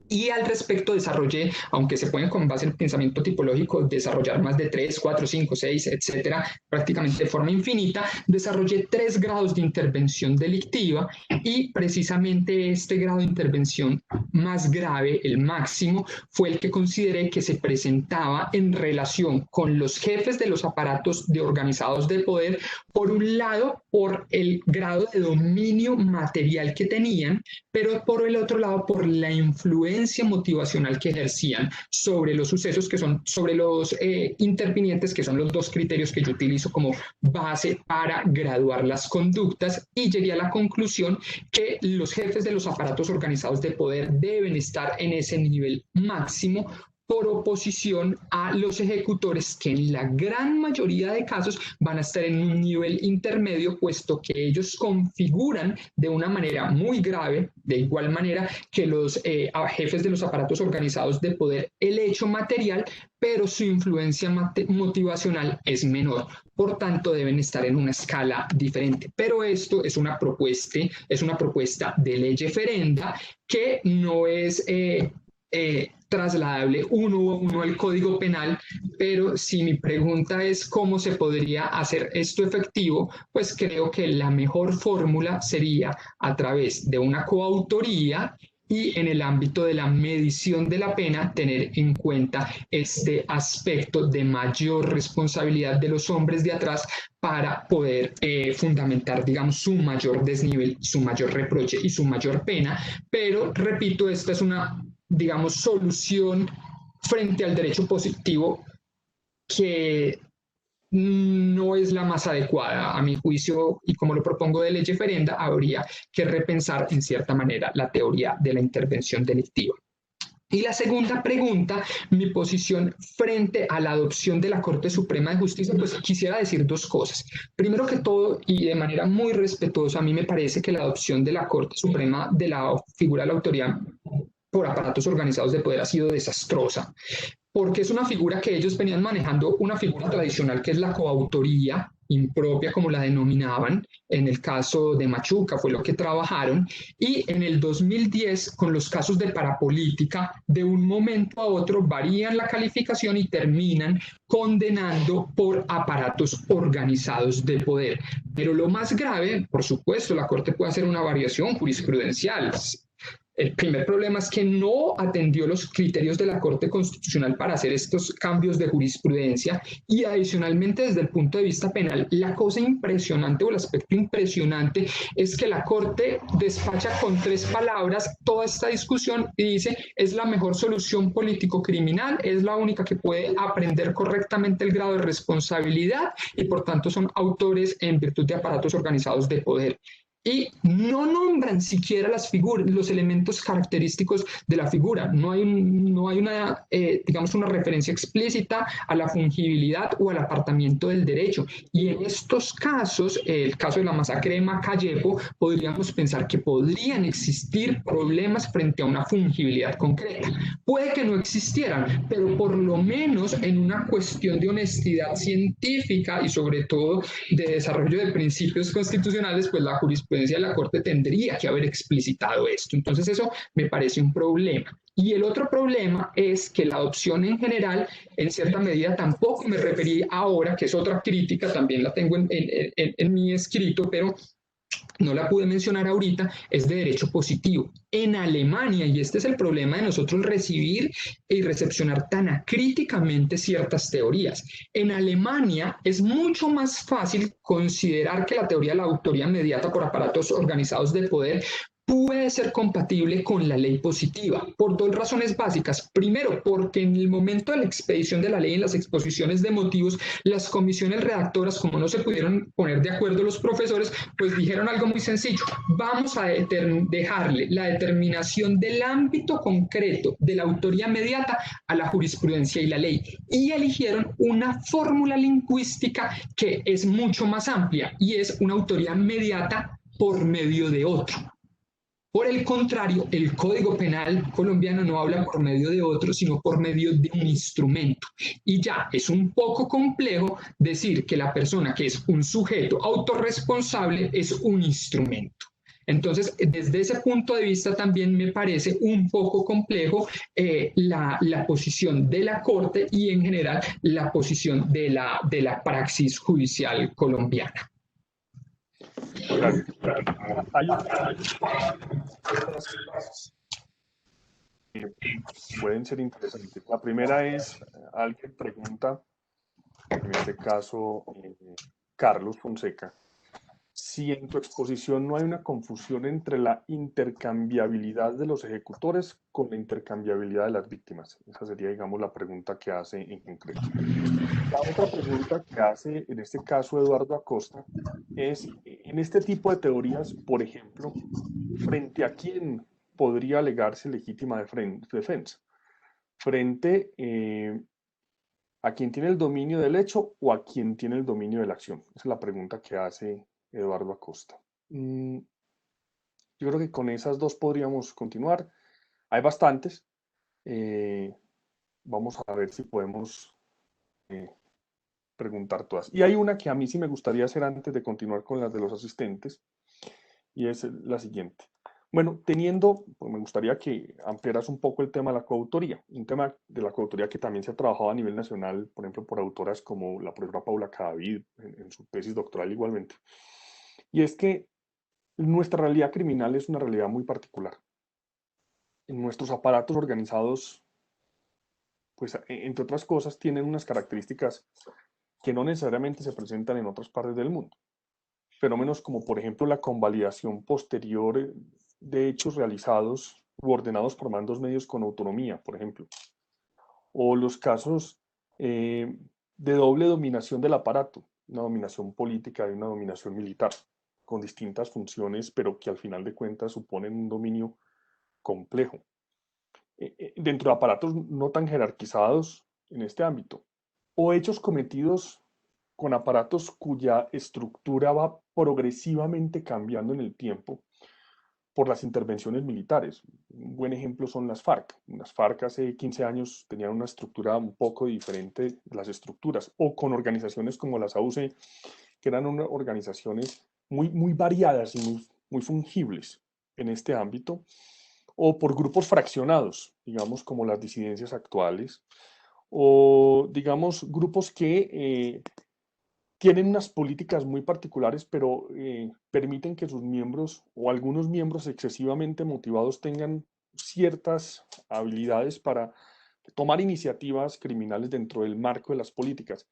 Y al respecto desarrollé, aunque se pueden con base en el pensamiento tipológico desarrollar más de 3, 4, 5, 6, etcétera, prácticamente de forma infinita, desarrollé 3 grados de intervención delictiva, y precisamente este grado de intervención más grave, el máximo, fue el que consideré que se presentaba en relación con los jefes de los aparatos de organizados de poder, por un lado, por el grado de dominio material que tenían, pero por el otro lado, por la influencia motivacional que ejercían sobre los sucesos, que son sobre los intervinientes, que son los 2 criterios que yo utilizo como base para graduar las conductas, y llegué a la conclusión que los jefes de los aparatos organizados de poder deben estar en ese nivel máximo, por oposición a los ejecutores, que en la gran mayoría de casos van a estar en un nivel intermedio, puesto que ellos configuran de una manera muy grave, de igual manera que los jefes de los aparatos organizados de poder, el hecho material, pero su influencia motivacional es menor. Por tanto, deben estar en una escala diferente. Pero esto es una propuesta de ley referenda que no es trasladable uno a uno al Código Penal, pero si mi pregunta es cómo se podría hacer esto efectivo, pues creo que la mejor fórmula sería a través de una coautoría y en el ámbito de la medición de la pena tener en cuenta este aspecto de mayor responsabilidad de los hombres de atrás para poder fundamentar, digamos, su mayor desnivel, su mayor reproche y su mayor pena. Pero, repito, esta es una, digamos, solución frente al derecho positivo que no es la más adecuada a mi juicio y como lo propongo de ley referenda, habría que repensar en cierta manera la teoría de la intervención delictiva. Y la segunda pregunta, mi posición frente a la adopción de la Corte Suprema de Justicia, pues quisiera decir dos cosas. Primero que todo, y de manera muy respetuosa, a mí me parece que la adopción de la Corte Suprema de la figura de la autoridad por aparatos organizados de poder ha sido desastrosa porque es una figura que ellos venían manejando, una figura tradicional que es la coautoría impropia, como la denominaban, en el caso de Machuca fue lo que trabajaron, y en el 2010, con los casos de parapolítica, de un momento a otro varían la calificación y terminan condenando por aparatos organizados de poder. Pero lo más grave, por supuesto, la Corte puede hacer una variación jurisprudencial. El primer problema es que no atendió los criterios de la Corte Constitucional para hacer estos cambios de jurisprudencia y adicionalmente desde el punto de vista penal, la cosa impresionante o el aspecto impresionante es que la Corte despacha con 3 palabras toda esta discusión y dice es la mejor solución político-criminal, es la única que puede aprender correctamente el grado de responsabilidad y por tanto son autores en virtud de aparatos organizados de poder y no nombran siquiera las figuras, los elementos característicos de la figura. No hay una, digamos, una referencia explícita a la fungibilidad o al apartamiento del derecho. Y en estos casos, el caso de la masacre de Macayepo, podríamos pensar que podrían existir problemas frente a una fungibilidad concreta. Puede que no existieran, pero por lo menos en una cuestión de honestidad científica y sobre todo de desarrollo de principios constitucionales, pues la jurisprudencia de la Corte tendría que haber explicitado esto. Entonces eso me parece un problema. Y el otro problema es que la adopción en general, en cierta medida, tampoco me referí ahora, que es otra crítica, también la tengo en mi escrito, pero no la pude mencionar ahorita, es de derecho positivo. En Alemania, y este es el problema de nosotros recibir y recepcionar tan acríticamente ciertas teorías, en Alemania es mucho más fácil considerar que la teoría de la autoría mediata por aparatos organizados de poder puede ser compatible con la ley positiva por 2 razones básicas. Primero, porque en el momento de la expedición de la ley en las exposiciones de motivos, las comisiones redactoras, como no se pudieron poner de acuerdo los profesores, pues dijeron algo muy sencillo. Vamos a dejarle la determinación del ámbito concreto de la autoría mediata a la jurisprudencia y la ley. Y eligieron una fórmula lingüística que es mucho más amplia y es una autoría mediata por medio de otro. Por el contrario, el Código Penal colombiano no habla por medio de otro, sino por medio de un instrumento. Y ya es un poco complejo decir que la persona que es un sujeto autorresponsable es un instrumento. Entonces, desde ese punto de vista también me parece un poco complejo la posición de la Corte y en general la posición de la praxis judicial colombiana. Gracias. Hay que pueden ser interesantes. La primera es, alguien pregunta, en este caso, Carlos Fonseca, si en tu exposición no hay una confusión entre la intercambiabilidad de los ejecutores con la intercambiabilidad de las víctimas. Esa sería, digamos, la pregunta que hace en concreto. La otra pregunta que hace, en este caso, Eduardo Acosta, es, en este tipo de teorías, por ejemplo, ¿frente a quién podría alegarse legítima defensa? ¿Frente a quien tiene el dominio del hecho o a quien tiene el dominio de la acción? Esa es la pregunta que hace Eduardo Acosta. Yo creo que con esas dos podríamos continuar. Hay bastantes. Vamos a ver si podemos preguntar todas. Y hay una que a mí sí me gustaría hacer antes de continuar con las de los asistentes, y es la siguiente. Bueno, pues me gustaría que ampliaras un poco el tema de la coautoría, un tema de la coautoría que también se ha trabajado a nivel nacional, por ejemplo, por autoras como la profesora Paula Cadavid, en su tesis doctoral igualmente. Y es que nuestra realidad criminal es una realidad muy particular. nuestros aparatos organizados, pues entre otras cosas, tienen unas características que no necesariamente se presentan en otras partes del mundo. Fenómenos como, por ejemplo, la convalidación posterior de hechos realizados u ordenados por mandos medios con autonomía, por ejemplo, o los casos de doble dominación del aparato, una dominación política y una dominación militar, con distintas funciones, pero que al final de cuentas suponen un dominio complejo. Dentro de aparatos no tan jerarquizados en este ámbito, o hechos cometidos con aparatos cuya estructura va progresivamente cambiando en el tiempo por las intervenciones militares. Un buen ejemplo son las FARC. Las FARC hace 15 años tenían una estructura un poco diferente de las estructuras, o con organizaciones como las AUC, que eran organizaciones muy variadas y muy fungibles en este ámbito, o por grupos fraccionados, digamos como las disidencias actuales, o digamos grupos que tienen unas políticas muy particulares, pero permiten que sus miembros o algunos miembros excesivamente motivados tengan ciertas habilidades para tomar iniciativas criminales dentro del marco de las políticas.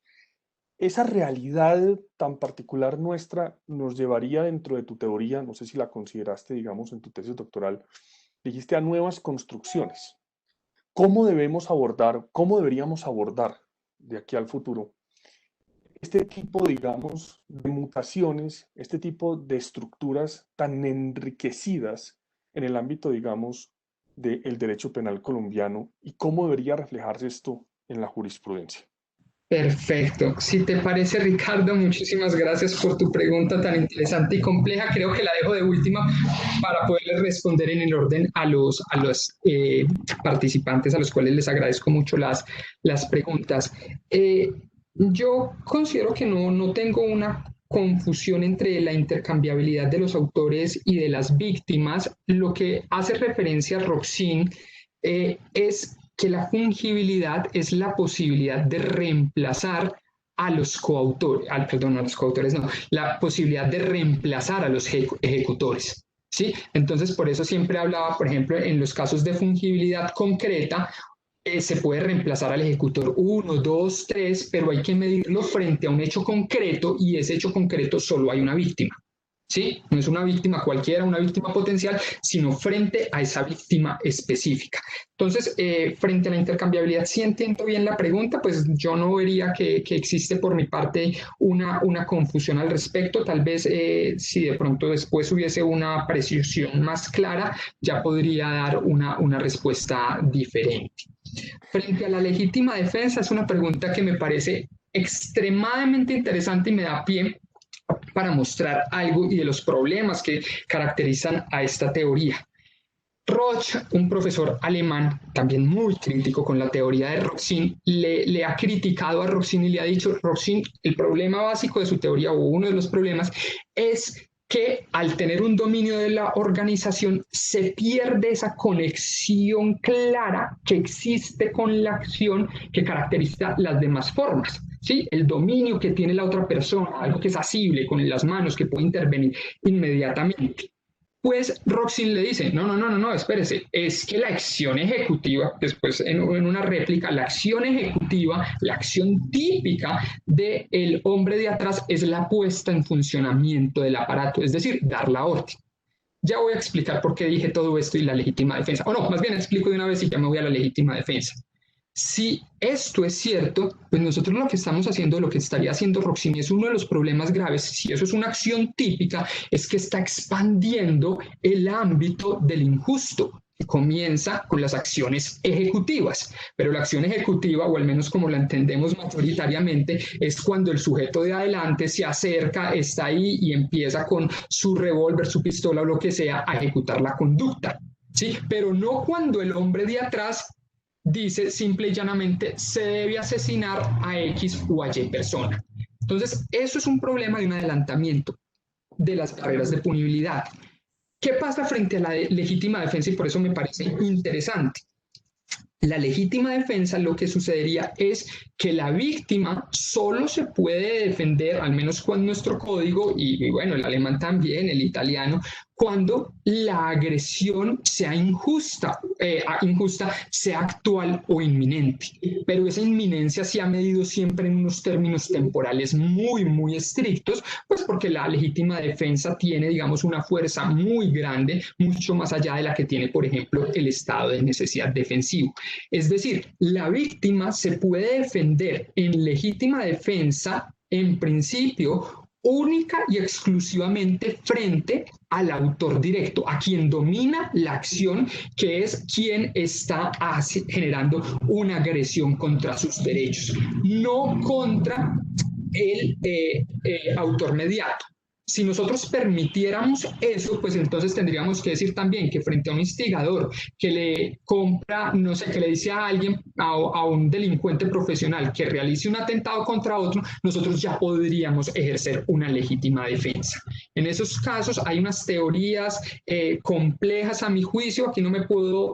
Esa realidad tan particular nuestra nos llevaría dentro de tu teoría, no sé si la consideraste, digamos, en tu tesis doctoral, dijiste a nuevas construcciones. ¿Cómo debemos abordar, cómo deberíamos abordar de aquí al futuro este tipo, digamos, de mutaciones, este tipo de estructuras tan enriquecidas en el ámbito, digamos, del derecho penal colombiano y cómo debería reflejarse esto en la jurisprudencia? Perfecto. Si te parece, Ricardo, muchísimas gracias por tu pregunta tan interesante y compleja. Creo que la dejo de última para poderles responder en el orden a los participantes, a los cuales les agradezco mucho las preguntas. Yo considero que no tengo una confusión entre la intercambiabilidad de los autores y de las víctimas. Lo que hace referencia a Roxin es que la fungibilidad es la posibilidad de reemplazar a los coautores, perdón, a los coautores no, la posibilidad de reemplazar a los ejecutores. ¿Sí? Entonces, por eso siempre hablaba, por ejemplo, en los casos de fungibilidad concreta, se puede reemplazar al ejecutor 1, 2, 3, pero hay que medirlo frente a un hecho concreto y ese hecho concreto solo hay una víctima. ¿Sí? No es una víctima cualquiera, una víctima potencial, sino frente a esa víctima específica. Entonces, frente a la intercambiabilidad, si entiendo bien la pregunta, pues yo no vería que existe por mi parte una confusión al respecto. Tal vez si de pronto después hubiese una precisión más clara, ya podría dar una respuesta diferente. Frente a la legítima defensa, es una pregunta que me parece extremadamente interesante y me da pie para mostrar algo y de los problemas que caracterizan a esta teoría. Roch, un profesor alemán, también muy crítico con la teoría de Roxin, le ha criticado a Roxin y le ha dicho, Roxin, el problema básico de su teoría, o uno de los problemas, es que al tener un dominio de la organización se pierde esa conexión clara que existe con la acción que caracteriza las demás formas. ¿Sí? El dominio que tiene la otra persona, algo que es asible con las manos, que puede intervenir inmediatamente. Pues Roxin le dice, no, espérese, es que la acción ejecutiva, después en una réplica, la acción ejecutiva, la acción típica del hombre de atrás es la puesta en funcionamiento del aparato, es decir, dar la orden. Ya voy a explicar por qué dije todo esto y la legítima defensa. O no, más bien explico de una vez y ya me voy a la legítima defensa. Si esto es cierto, pues nosotros lo que estamos haciendo, lo que estaría haciendo Roxin, es uno de los problemas graves, si eso es una acción típica, es que está expandiendo el ámbito del injusto, que comienza con las acciones ejecutivas, pero la acción ejecutiva, o al menos como la entendemos mayoritariamente, es cuando el sujeto de adelante se acerca, está ahí y empieza con su revólver, su pistola o lo que sea a ejecutar la conducta, ¿sí? Pero no cuando el hombre de atrás dice simple y llanamente se debe asesinar a X o a Y persona. Entonces, eso es un problema de un adelantamiento de las barreras de punibilidad. ¿Qué pasa frente a la legítima defensa? Y por eso me parece interesante. la legítima defensa, lo que sucedería es que la víctima solo se puede defender, al menos con nuestro código, y bueno, el alemán también, el italiano, cuando la agresión sea injusta, sea actual o inminente. Pero esa inminencia se ha medido siempre en unos términos temporales muy, muy estrictos, pues porque la legítima defensa tiene, digamos, una fuerza muy grande, mucho más allá de la que tiene, por ejemplo, el estado de necesidad defensivo. Es decir, la víctima se puede defender en legítima defensa, en principio, única y exclusivamente frente al autor directo, a quien domina la acción, que es quien está generando una agresión contra sus derechos, no contra el autor mediato. Si nosotros permitiéramos eso, pues entonces tendríamos que decir también que frente a un instigador que le compra, no sé, que le dice a alguien, a un delincuente profesional que realice un atentado contra otro, nosotros ya podríamos ejercer una legítima defensa. En esos casos hay unas teorías complejas a mi juicio, aquí no me puedo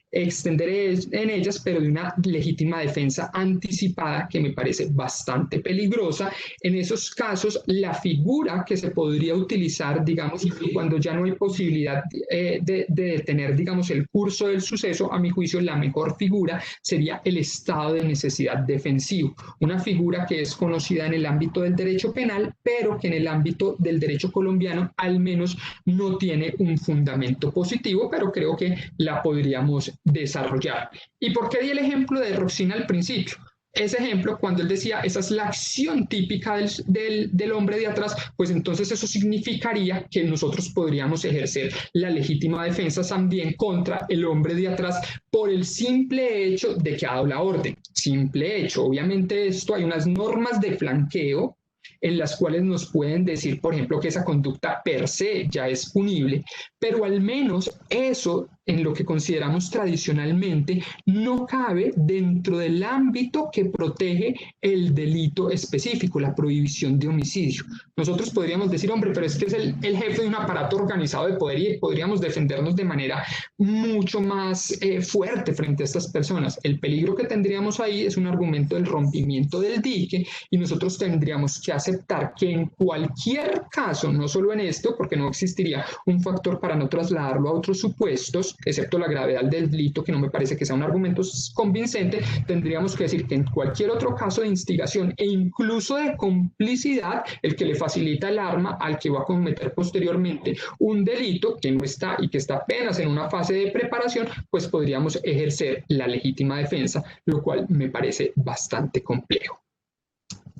extender en ellas, pero de una legítima defensa anticipada que me parece bastante peligrosa. En esos casos, la figura que se podría utilizar, digamos, cuando ya no hay posibilidad de detener, digamos, el curso del suceso, a mi juicio, la mejor figura sería el estado de necesidad defensivo, una figura que es conocida en el ámbito del derecho penal, pero que en el ámbito del derecho colombiano al menos no tiene un fundamento positivo, pero creo que la podríamos desarrollar. ¿Y por qué di el ejemplo de Roxina al principio? Ese ejemplo, cuando él decía, esa es la acción típica del hombre de atrás, pues entonces eso significaría que nosotros podríamos ejercer la legítima defensa también contra el hombre de atrás por el simple hecho de que ha dado la orden. Simple hecho. Obviamente esto hay unas normas de flanqueo en las cuales nos pueden decir, por ejemplo, que esa conducta per se ya es punible, pero al menos eso, en lo que consideramos tradicionalmente, no cabe dentro del ámbito que protege el delito específico, la prohibición de homicidio. Nosotros podríamos decir, hombre, pero es que es el jefe de un aparato organizado de poder y podríamos defendernos de manera mucho más fuerte frente a estas personas. El peligro que tendríamos ahí es un argumento del rompimiento del dique y nosotros tendríamos que aceptar que en cualquier caso, no solo en esto, porque no existiría un factor para no trasladarlo a otros supuestos, excepto la gravedad del delito, que no me parece que sea un argumento convincente, tendríamos que decir que en cualquier otro caso de instigación e incluso de complicidad, el que le facilita el arma al que va a cometer posteriormente un delito que no está y que está apenas en una fase de preparación, pues podríamos ejercer la legítima defensa, lo cual me parece bastante complejo.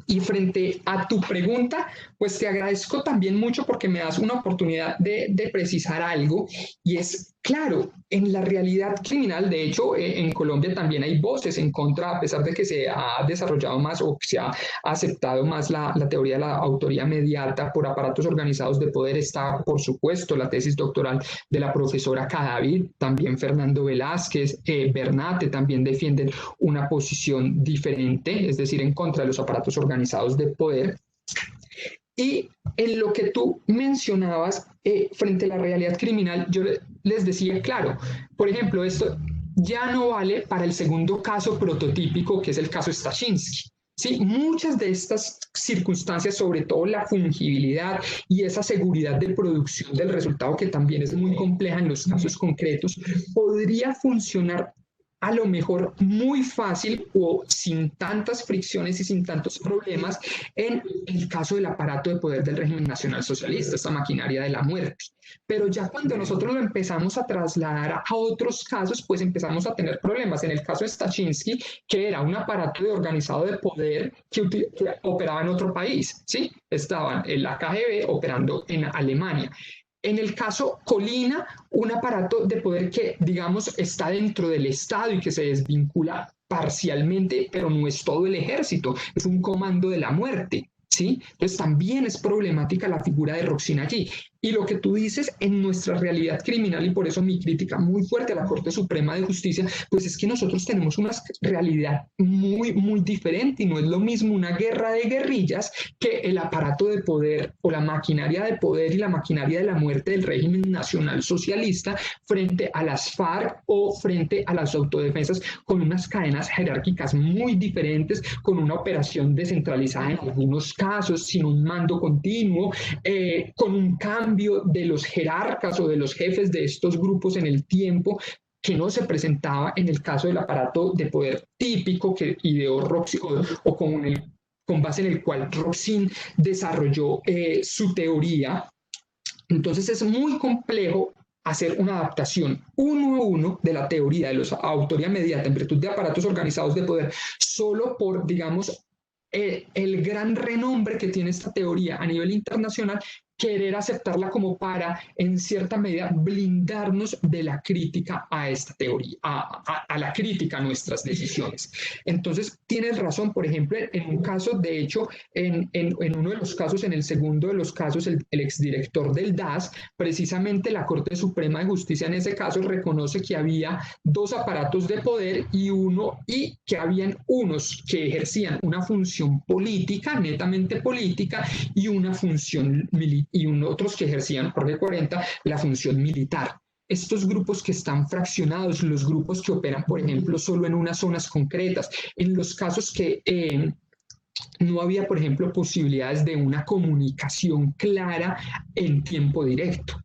Y frente a tu pregunta, pues te agradezco también mucho porque me das una oportunidad de precisar algo, y es, claro, en la realidad criminal, de hecho, en Colombia también hay voces en contra, a pesar de que se ha desarrollado más o se ha aceptado más la teoría de la autoría mediata por aparatos organizados de poder. Está, por supuesto, la tesis doctoral de la profesora Cadavid, también Fernando Velázquez, Bernate también defienden una posición diferente, es decir, en contra de los aparatos organizados de poder. Y en lo que tú mencionabas frente a la realidad criminal, yo les decía, claro, por ejemplo, esto ya no vale para el segundo caso prototípico, que es el caso Stachinsky. Sí, muchas de estas circunstancias, sobre todo la fungibilidad y esa seguridad de producción del resultado, que también es muy compleja en los casos concretos, podría funcionar a lo mejor muy fácil o sin tantas fricciones y sin tantos problemas en el caso del aparato de poder del régimen nacional socialista, esta maquinaria de la muerte. Pero ya cuando nosotros lo empezamos a trasladar a otros casos, pues empezamos a tener problemas. En el caso de Stachinsky, que era un aparato de organizado de poder que operaba en otro país, ¿sí? Estaban en la KGB operando en Alemania. En el caso Colina, un aparato de poder que, digamos, está dentro del Estado y que se desvincula parcialmente, pero no es todo el ejército, es un comando de la muerte, ¿sí? Entonces también es problemática la figura de Roxina allí. Y lo que tú dices en nuestra realidad criminal, y por eso mi crítica muy fuerte a la Corte Suprema de Justicia, pues es que nosotros tenemos una realidad muy diferente y no es lo mismo una guerra de guerrillas que el aparato de poder o la maquinaria de poder y la maquinaria de la muerte del régimen nacional socialista frente a las FARC o frente a las autodefensas con unas cadenas jerárquicas muy diferentes, con una operación descentralizada en algunos casos, sin un mando continuo, con un cambio de los jerarcas o de los jefes de estos grupos en el tiempo que no se presentaba en el caso del aparato de poder típico que ideó Roxy o con base en el cual Roxin desarrolló su teoría. Entonces es muy complejo hacer una adaptación uno a uno de la teoría de la autoría mediata en virtud de aparatos organizados de poder solo por, digamos, el gran renombre que tiene esta teoría a nivel internacional, querer aceptarla como para, en cierta medida, blindarnos de la crítica a esta teoría, a la crítica a nuestras decisiones. Entonces, tienes razón, por ejemplo, en un caso, de hecho, en uno de los casos, en el segundo de los casos, el exdirector del DAS, precisamente la Corte Suprema de Justicia en ese caso reconoce que había dos aparatos de poder y que habían unos que ejercían una función política, netamente política, y una función militar, y otros que ejercían, por 40, la función militar. Estos grupos que están fraccionados, los grupos que operan, por ejemplo, solo en unas zonas concretas, en los casos que no había, por ejemplo, posibilidades de una comunicación clara en tiempo directo.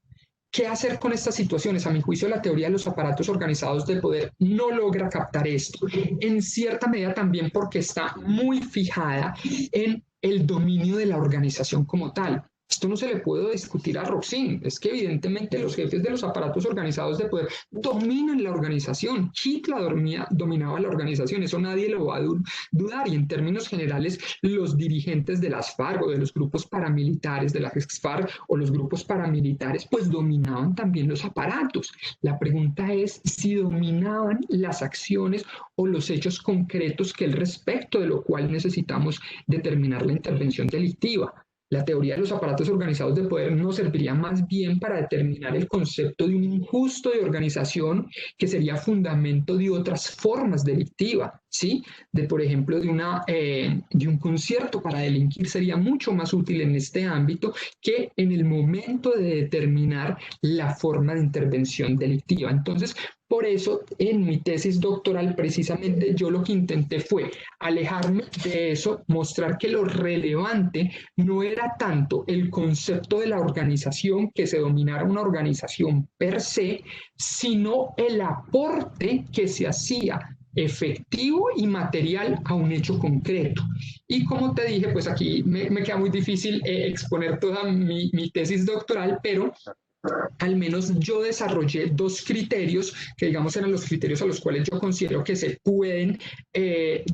¿Qué hacer con estas situaciones? A mi juicio, la teoría de los aparatos organizados de poder no logra captar esto, en cierta medida también porque está muy fijada en el dominio de la organización como tal. Esto no se le puede discutir a Roxin, es que evidentemente los jefes de los aparatos organizados de poder dominan la organización. Hitler dominaba la organización, eso nadie lo va a dudar, y en términos generales los dirigentes de las FARC o de los grupos paramilitares de las ex-FARC o los grupos paramilitares pues dominaban también los aparatos. La pregunta es si dominaban las acciones o los hechos concretos que el respecto de lo cual necesitamos determinar la intervención delictiva. La teoría de los aparatos organizados de poder nos serviría más bien para determinar el concepto de un injusto de organización que sería fundamento de otras formas delictivas, ¿sí? Por ejemplo, de un concierto para delinquir sería mucho más útil en este ámbito que en el momento de determinar la forma de intervención delictiva. Entonces, por eso, en mi tesis doctoral, precisamente yo lo que intenté fue alejarme de eso, mostrar que lo relevante no era tanto el concepto de la organización, que se dominara una organización per se, sino el aporte que se hacía efectivo y material a un hecho concreto. Y como te dije, pues aquí me queda muy difícil exponer toda mi tesis doctoral, pero al menos yo desarrollé dos criterios que digamos eran los criterios a los cuales yo considero que se pueden,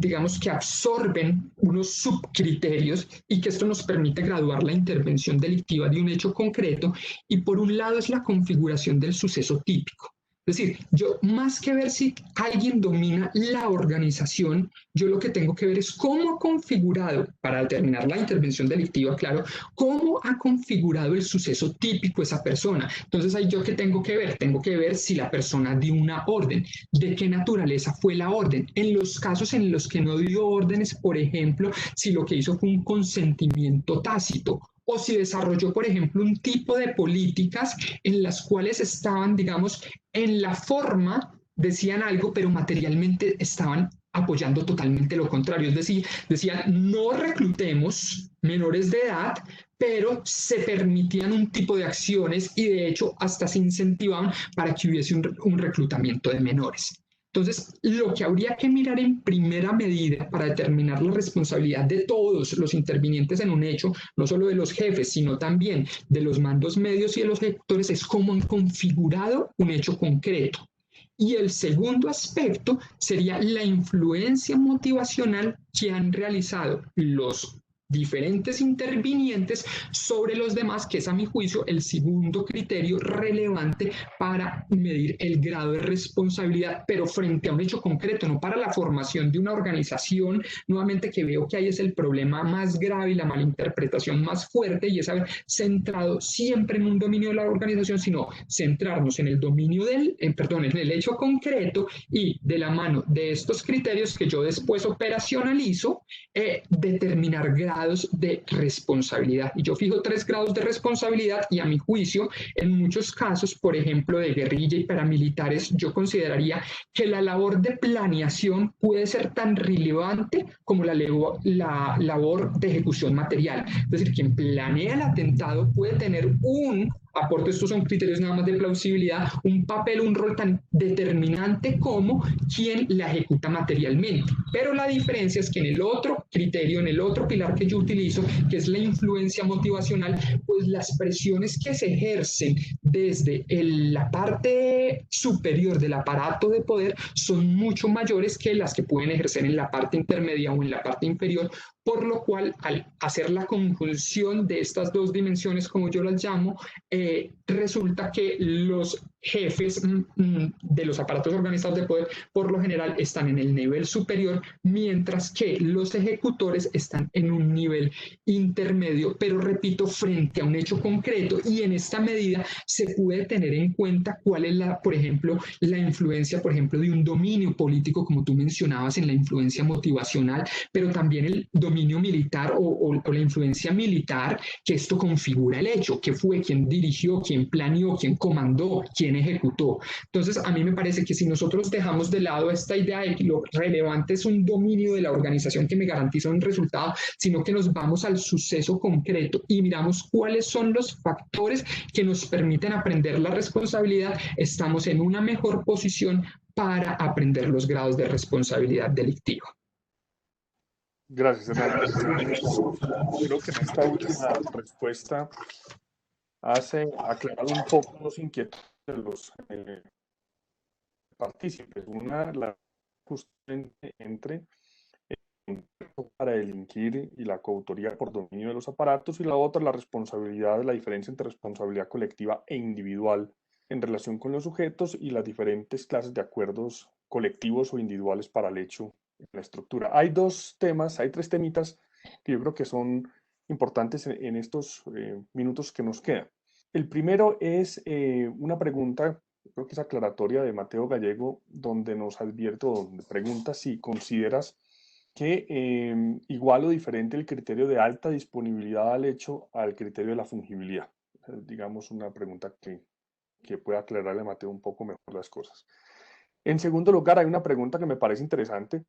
digamos que absorben unos subcriterios y que esto nos permite graduar la intervención delictiva de un hecho concreto. Y por un lado es la configuración del suceso típico. Es decir, yo más que ver si alguien domina la organización, yo lo que tengo que ver es cómo ha configurado, para determinar la intervención delictiva, claro, cómo ha configurado el suceso típico esa persona. Entonces, ahí yo qué tengo que ver si la persona dio una orden, de qué naturaleza fue la orden. En los casos en los que no dio órdenes, por ejemplo, si lo que hizo fue un consentimiento tácito, o si desarrolló, por ejemplo, un tipo de políticas en las cuales estaban, digamos, en la forma decían algo, pero materialmente estaban apoyando totalmente lo contrario. Es decir, decían, no reclutemos menores de edad, pero se permitían un tipo de acciones y de hecho hasta se incentivaban para que hubiese un reclutamiento de menores. Entonces, lo que habría que mirar en primera medida para determinar la responsabilidad de todos los intervinientes en un hecho, no solo de los jefes, sino también de los mandos medios y de los ejecutores, es cómo han configurado un hecho concreto. Y el segundo aspecto sería la influencia motivacional que han realizado los diferentes intervinientes sobre los demás, que es a mi juicio el segundo criterio relevante para medir el grado de responsabilidad, pero frente a un hecho concreto, no para la formación de una organización. Nuevamente, que veo que ahí es el problema más grave y la malinterpretación más fuerte, y es haber centrado siempre en un dominio de la organización, sino centrarnos en el dominio en el hecho concreto, y de la mano de estos criterios que yo después operacionalizo, determinar grados de responsabilidad. Y yo fijo 3 grados de responsabilidad, y a mi juicio, en muchos casos, por ejemplo, de guerrilla y paramilitares, yo consideraría que la labor de planeación puede ser tan relevante como la labor de ejecución material. Es decir, quien planea el atentado puede tener un aporte, estos son criterios nada más de plausibilidad, un papel, un rol tan determinante como quien la ejecuta materialmente. Pero la diferencia es que en el otro criterio, en el otro pilar que yo utilizo, que es la influencia motivacional, pues las presiones que se ejercen desde la parte superior del aparato de poder son mucho mayores que las que pueden ejercer en la parte intermedia o en la parte inferior, por lo cual, al hacer la conjunción de estas dos dimensiones, como yo las llamo, resulta que los jefes de los aparatos organizados de poder por lo general están en el nivel superior, mientras que los ejecutores están en un nivel intermedio, pero repito, frente a un hecho concreto. Y en esta medida se puede tener en cuenta cuál es por ejemplo, la influencia, por ejemplo, de un dominio político, como tú mencionabas, en la influencia motivacional, pero también el dominio militar o la influencia militar, que esto configura el hecho, que fue quien dirigió, quien planeó, quien comandó, quien ejecutó. Entonces, a mí me parece que si nosotros dejamos de lado esta idea de que lo relevante es un dominio de la organización que me garantiza un resultado, sino que nos vamos al suceso concreto y miramos cuáles son los factores que nos permiten aprender la responsabilidad, estamos en una mejor posición para aprender los grados de responsabilidad delictiva. Gracias, Hernán. Creo que en esta última respuesta hace aclarar un poco los inquietudes de los partícipes. Una, la justamente entre para delinquir y la coautoría por dominio de los aparatos, y la otra, la responsabilidad, la diferencia entre responsabilidad colectiva e individual en relación con los sujetos y las diferentes clases de acuerdos colectivos o individuales para el hecho en la estructura. Hay tres temitas que yo creo que son importantes en estos minutos que nos quedan. El primero es una pregunta, creo que es aclaratoria, de Mateo Gallego, donde nos advierte, donde pregunta si consideras que igual o diferente el criterio de alta disponibilidad al hecho al criterio de la fungibilidad. Digamos, una pregunta que pueda aclararle a Mateo un poco mejor las cosas. En segundo lugar, hay una pregunta que me parece interesante,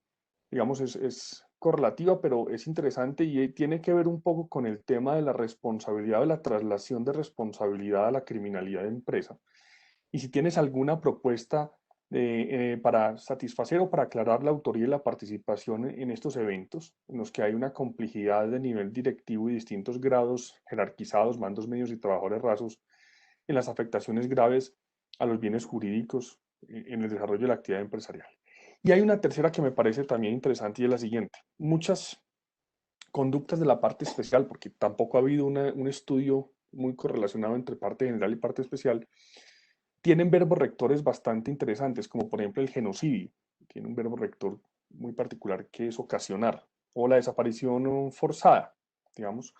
digamos, es correlativa, pero es interesante y tiene que ver un poco con el tema de la responsabilidad, de la traslación de responsabilidad a la criminalidad de empresa. Y si tienes alguna propuesta para satisfacer o para aclarar la autoría y la participación en estos eventos, en los que hay una complejidad de nivel directivo y distintos grados jerarquizados, mandos medios y trabajadores rasos, en las afectaciones graves a los bienes jurídicos en el desarrollo de la actividad empresarial. Y hay una tercera que me parece también interesante, y es la siguiente. Muchas conductas de la parte especial, porque tampoco ha habido un estudio muy correlacionado entre parte general y parte especial, tienen verbos rectores bastante interesantes, como por ejemplo el genocidio. Tiene un verbo rector muy particular que es ocasionar, o la desaparición forzada, digamos.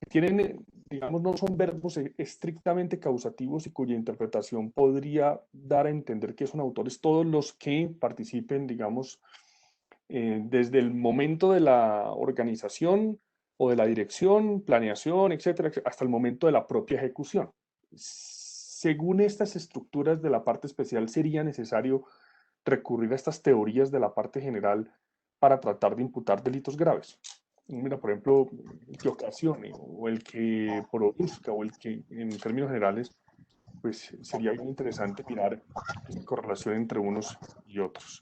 Tienen, digamos, no son verbos estrictamente causativos y cuya interpretación podría dar a entender que son autores todos los que participen, digamos, desde el momento de la organización o de la dirección, planeación, etcétera, hasta el momento de la propia ejecución. Según estas estructuras de la parte especial, sería necesario recurrir a estas teorías de la parte general para tratar de imputar delitos graves. Mira, por ejemplo, el que ocasione, o el que produzca, o el que, en términos generales, pues sería bien interesante mirar esta correlación entre unos y otros.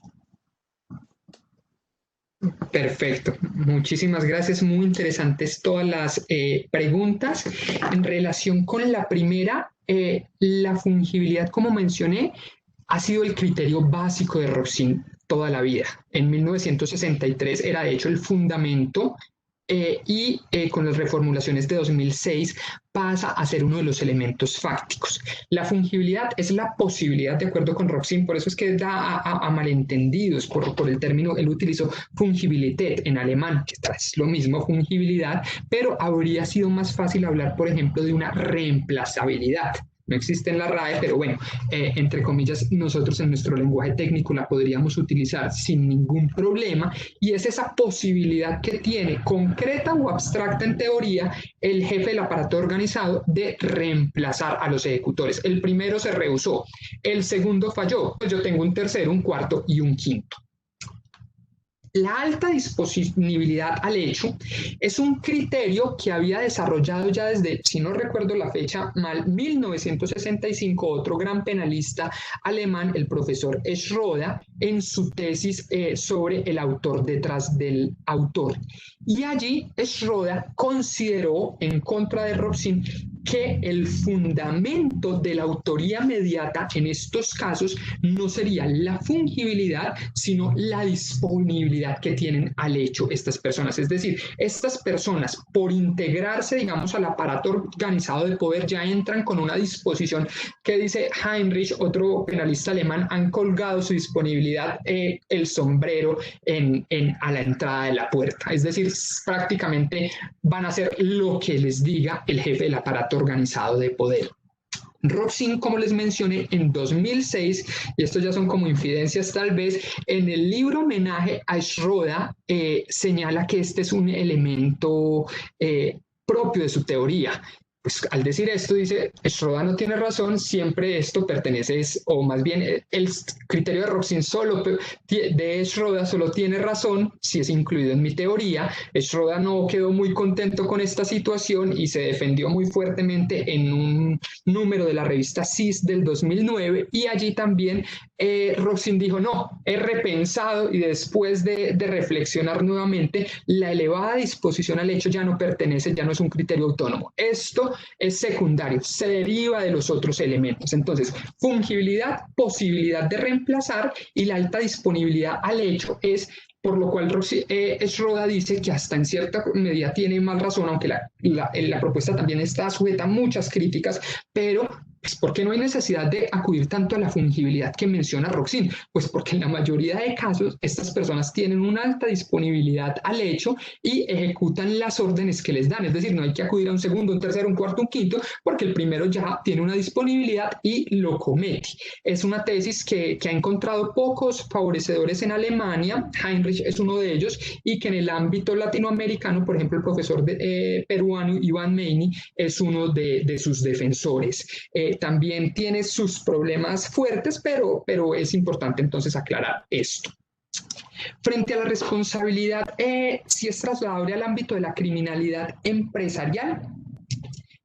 Perfecto, muchísimas gracias, muy interesantes todas las preguntas. En relación con la primera, la fungibilidad, como mencioné, ha sido el criterio básico de Roxin toda la vida. En 1963 era de hecho el fundamento con las reformulaciones de 2006 pasa a ser uno de los elementos fácticos. La fungibilidad es la posibilidad, de acuerdo con Roxin, por eso es que da a malentendidos por el término, él utilizó Fungibilität en alemán, que es lo mismo, fungibilidad, pero habría sido más fácil hablar, por ejemplo, de una reemplazabilidad. No existe en la RAE, pero bueno, entre comillas, nosotros en nuestro lenguaje técnico la podríamos utilizar sin ningún problema, y es esa posibilidad que tiene, concreta o abstracta en teoría, el jefe del aparato organizado de reemplazar a los ejecutores. El primero se rehusó, el segundo falló, pues yo tengo un tercero, un cuarto y un quinto. La alta disponibilidad al hecho es un criterio que había desarrollado ya desde, si no recuerdo la fecha mal, 1965, otro gran penalista alemán, el profesor Schroeder, en su tesis sobre el autor detrás del autor. Y allí Schroeder consideró, en contra de Robson, que el fundamento de la autoría mediata en estos casos no sería la fungibilidad, sino la disponibilidad que tienen al hecho estas personas. Es decir, estas personas, por integrarse, digamos, al aparato organizado de poder, ya entran con una disposición que dice Heinrich, otro penalista alemán, han colgado su disponibilidad el sombrero a la entrada de la puerta. Es decir, prácticamente van a hacer lo que les diga el jefe del aparato organizado de poder. Robson, como les mencioné, en 2006, y esto ya son como infidencias tal vez, en el libro Homenaje a Schroeder señala que este es un elemento propio de su teoría. Pues al decir esto, dice, Schroeder no tiene razón, siempre esto pertenece, o más bien el criterio de Robson de Schroeder solo tiene razón si es incluido en mi teoría. Schroeder no quedó muy contento con esta situación y se defendió muy fuertemente en un número de la revista CIS del 2009, y allí también Robson dijo, no, he repensado, y después de reflexionar nuevamente, la elevada disposición al hecho ya no pertenece, ya no es un criterio autónomo. Esto es secundario, se deriva de los otros elementos. Entonces, fungibilidad, posibilidad de reemplazar, y la alta disponibilidad al hecho es, por lo cual Schroeder dice que hasta en cierta medida tiene más razón, aunque la propuesta también está sujeta a muchas críticas, pero pues, ¿por qué no hay necesidad de acudir tanto a la fungibilidad que menciona Robson? Pues porque en la mayoría de casos estas personas tienen una alta disponibilidad al hecho y ejecutan las órdenes que les dan. Es decir, no hay que acudir a un segundo, un tercero, un cuarto, un quinto, porque el primero ya tiene una disponibilidad y lo comete. Es una tesis que ha encontrado pocos favorecedores en Alemania. Heinrich es uno de ellos, y que en el ámbito latinoamericano, por ejemplo, el profesor peruano Iván Meini es uno de sus defensores. También tiene sus problemas fuertes, pero es importante entonces aclarar esto. Frente a la responsabilidad, si es trasladable al ámbito de la criminalidad empresarial,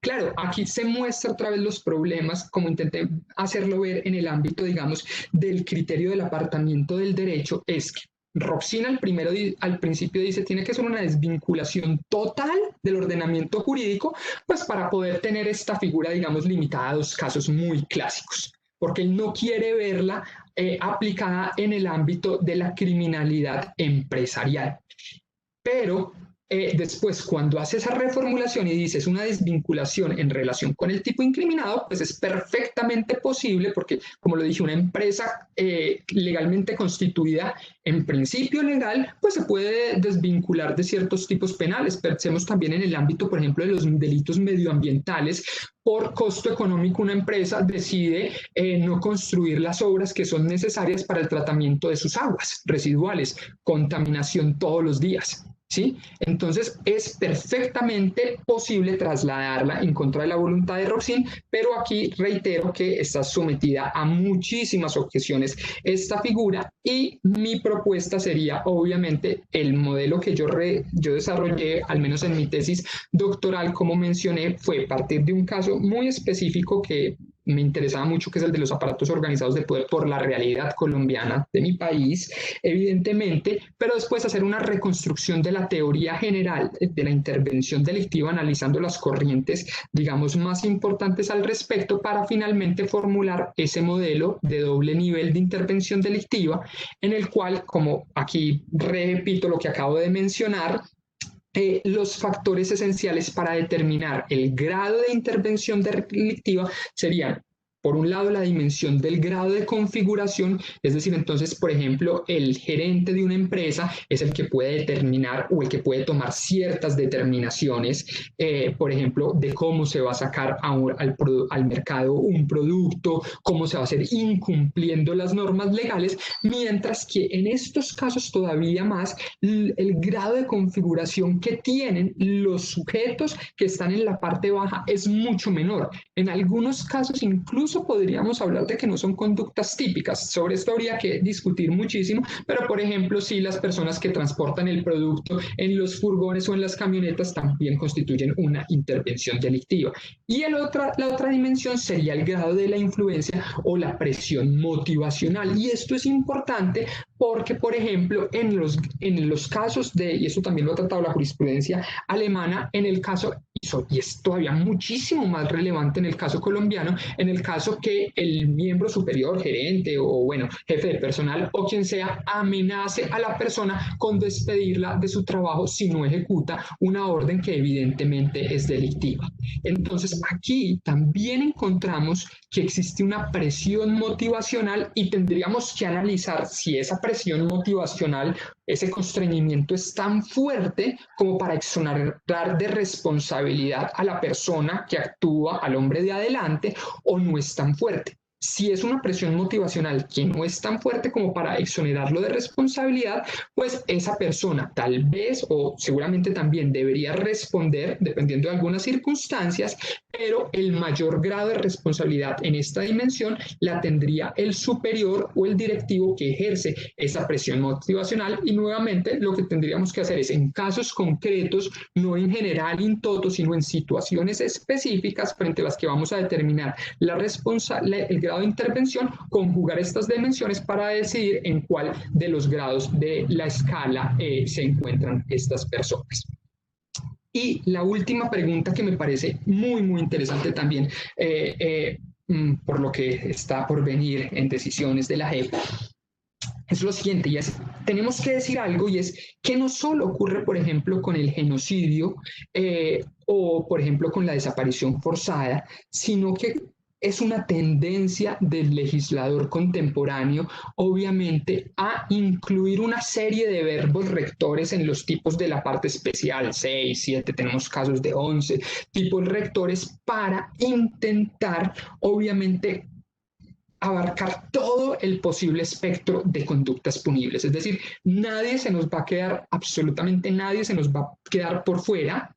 claro, aquí se muestra otra vez los problemas, como intenté hacerlo ver en el ámbito, digamos, del criterio del apartamiento del derecho, es que Robson al principio dice tiene que ser una desvinculación total del ordenamiento jurídico, pues para poder tener esta figura, digamos, limitada a dos casos muy clásicos, porque él no quiere verla aplicada en el ámbito de la criminalidad empresarial. Pero después, cuando hace esa reformulación y dice es una desvinculación en relación con el tipo incriminado, pues es perfectamente posible, porque, como lo dije, una empresa legalmente constituida, en principio legal, pues se puede desvincular de ciertos tipos penales. Pensemos también en el ámbito, por ejemplo, de los delitos medioambientales. Por costo económico, una empresa decide no construir las obras que son necesarias para el tratamiento de sus aguas residuales, contaminación todos los días. ¿Sí? Entonces es perfectamente posible trasladarla en contra de la voluntad de Robson, pero aquí reitero que está sometida a muchísimas objeciones esta figura, y mi propuesta sería, obviamente, el modelo que yo desarrollé, al menos en mi tesis doctoral, como mencioné, fue partir de un caso muy específico que me interesaba mucho, que es el de los aparatos organizados de poder por la realidad colombiana de mi país, evidentemente, pero después hacer una reconstrucción de la teoría general de la intervención delictiva, analizando las corrientes, digamos, más importantes al respecto, para finalmente formular ese modelo de doble nivel de intervención delictiva, en el cual, como aquí repito lo que acabo de mencionar, los factores esenciales para determinar el grado de intervención delictiva serían, por un lado, la dimensión del grado de configuración, es decir, entonces, por ejemplo, el gerente de una empresa es el que puede determinar o el que puede tomar ciertas determinaciones, por ejemplo, de cómo se va a sacar al mercado un producto, cómo se va a hacer incumpliendo las normas legales, mientras que en estos casos todavía más, el grado de configuración que tienen los sujetos que están en la parte baja es mucho menor. En algunos casos incluso podríamos hablar de que no son conductas típicas. Sobre esto habría que discutir muchísimo, pero por ejemplo, si las personas que transportan el producto en los furgones o en las camionetas también constituyen una intervención delictiva. Y la otra dimensión sería el grado de la influencia o la presión motivacional. Y esto es importante porque, por ejemplo, en los casos y eso también lo ha tratado la jurisprudencia alemana, en el caso, y es todavía muchísimo más relevante en el caso colombiano, en el caso que el miembro superior, gerente o, bueno, jefe de personal o quien sea, amenace a la persona con despedirla de su trabajo si no ejecuta una orden que evidentemente es delictiva. Entonces, aquí también encontramos que existe una presión motivacional y tendríamos que analizar si esa presión motivacional, ese constreñimiento es tan fuerte como para exonerar de responsabilidad a la persona que actúa, al hombre de adelante, o no es tan fuerte. Si es una presión motivacional que no es tan fuerte como para exonerarlo de responsabilidad, pues esa persona tal vez o seguramente también debería responder dependiendo de algunas circunstancias, pero el mayor grado de responsabilidad en esta dimensión la tendría el superior o el directivo que ejerce esa presión motivacional. Y nuevamente lo que tendríamos que hacer es, en casos concretos, no en general in toto, sino en situaciones específicas frente a las que vamos a determinar el grado de intervención, conjugar estas dimensiones para decidir en cuál de los grados de la escala se encuentran estas personas. Y la última pregunta que me parece muy, muy interesante también, por lo que está por venir en decisiones de la JEP, es lo siguiente, y es, tenemos que decir algo, y es que no solo ocurre, por ejemplo, con el genocidio o, por ejemplo, con la desaparición forzada, sino que es una tendencia del legislador contemporáneo, obviamente, a incluir una serie de verbos rectores en los tipos de la parte especial, 6, 7, tenemos casos de 11 tipos rectores para intentar, obviamente, abarcar todo el posible espectro de conductas punibles. Es decir, nadie se nos va a quedar, absolutamente nadie se nos va a quedar por fuera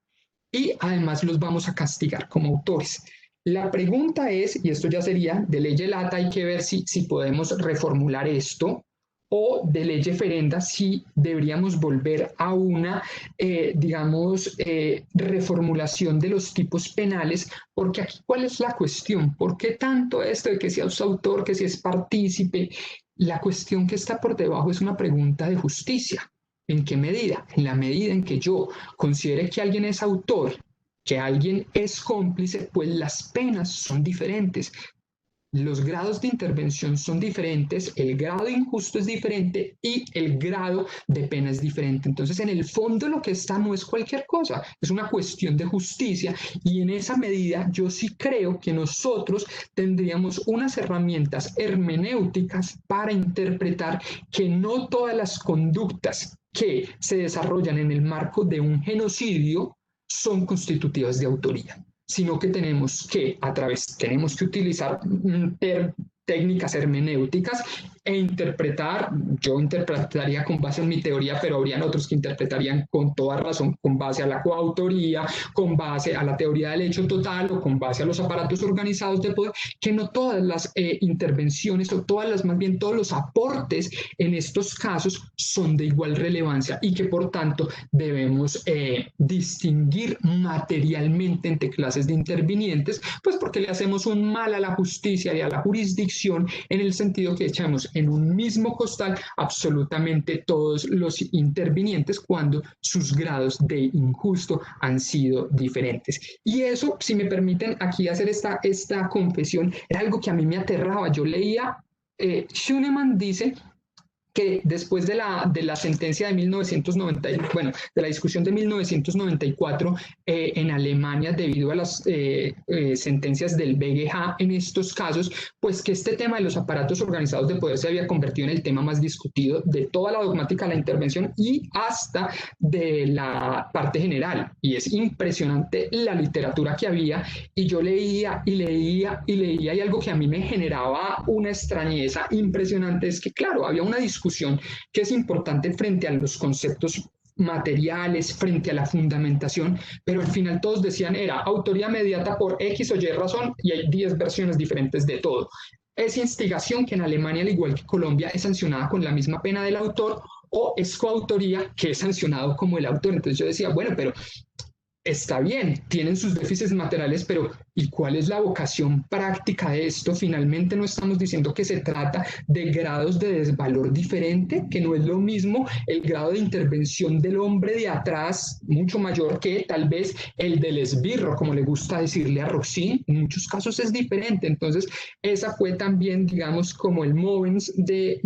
y además los vamos a castigar como autores. La pregunta es, y esto ya sería de ley lata, hay que ver si podemos reformular esto, o de ley ferenda, si deberíamos volver a una, reformulación de los tipos penales, porque aquí, ¿cuál es la cuestión? ¿Por qué tanto esto de que si es autor, que si es partícipe? La cuestión que está por debajo es una pregunta de justicia. ¿En qué medida? En la medida en que yo considere que alguien es autor, que alguien es cómplice, pues las penas son diferentes. Los grados de intervención son diferentes, el grado injusto es diferente y el grado de pena es diferente. Entonces, en el fondo lo que está no es cualquier cosa, es una cuestión de justicia, y en esa medida yo sí creo que nosotros tendríamos unas herramientas hermenéuticas para interpretar que no todas las conductas que se desarrollan en el marco de un genocidio son constitutivas de autoría, sino que tenemos que utilizar técnicas hermenéuticas e interpretar. Yo interpretaría con base en mi teoría, pero habrían otros que interpretarían con toda razón con base a la coautoría, con base a la teoría del hecho total o con base a los aparatos organizados de poder, que no todas las intervenciones o más bien todos los aportes en estos casos son de igual relevancia y que por tanto debemos distinguir materialmente entre clases de intervinientes, pues porque le hacemos un mal a la justicia y a la jurisdicción en el sentido que echamos en un mismo costal absolutamente todos los intervinientes cuando sus grados de injusto han sido diferentes. Y eso, si me permiten aquí hacer esta confesión, era algo que a mí me aterraba. Yo leía, Schunemann dice que después de la sentencia de 1990, bueno, de la discusión de 1994 en Alemania, debido a las sentencias del BGH en estos casos, pues que este tema de los aparatos organizados de poder se había convertido en el tema más discutido de toda la dogmática de la intervención y hasta de la parte general. Y es impresionante la literatura que había, y yo leía y leía y leía, y algo que a mí me generaba una extrañeza impresionante es que, claro, había una discusión que es importante frente a los conceptos materiales, frente a la fundamentación, pero al final todos decían era autoría mediata por X o Y razón, y hay 10 versiones diferentes de todo. Es instigación, que en Alemania, al igual que Colombia, es sancionada con la misma pena del autor, o es coautoría, que es sancionado como el autor. Entonces yo decía, bueno, pero está bien, tienen sus déficits materiales, pero ¿y cuál es la vocación práctica de esto? Finalmente no estamos diciendo que se trata de grados de desvalor diferente, que no es lo mismo el grado de intervención del hombre de atrás, mucho mayor que tal vez el del esbirro, como le gusta decirle a Roxy, en muchos casos es diferente. Entonces, esa fue también, digamos, como el movens de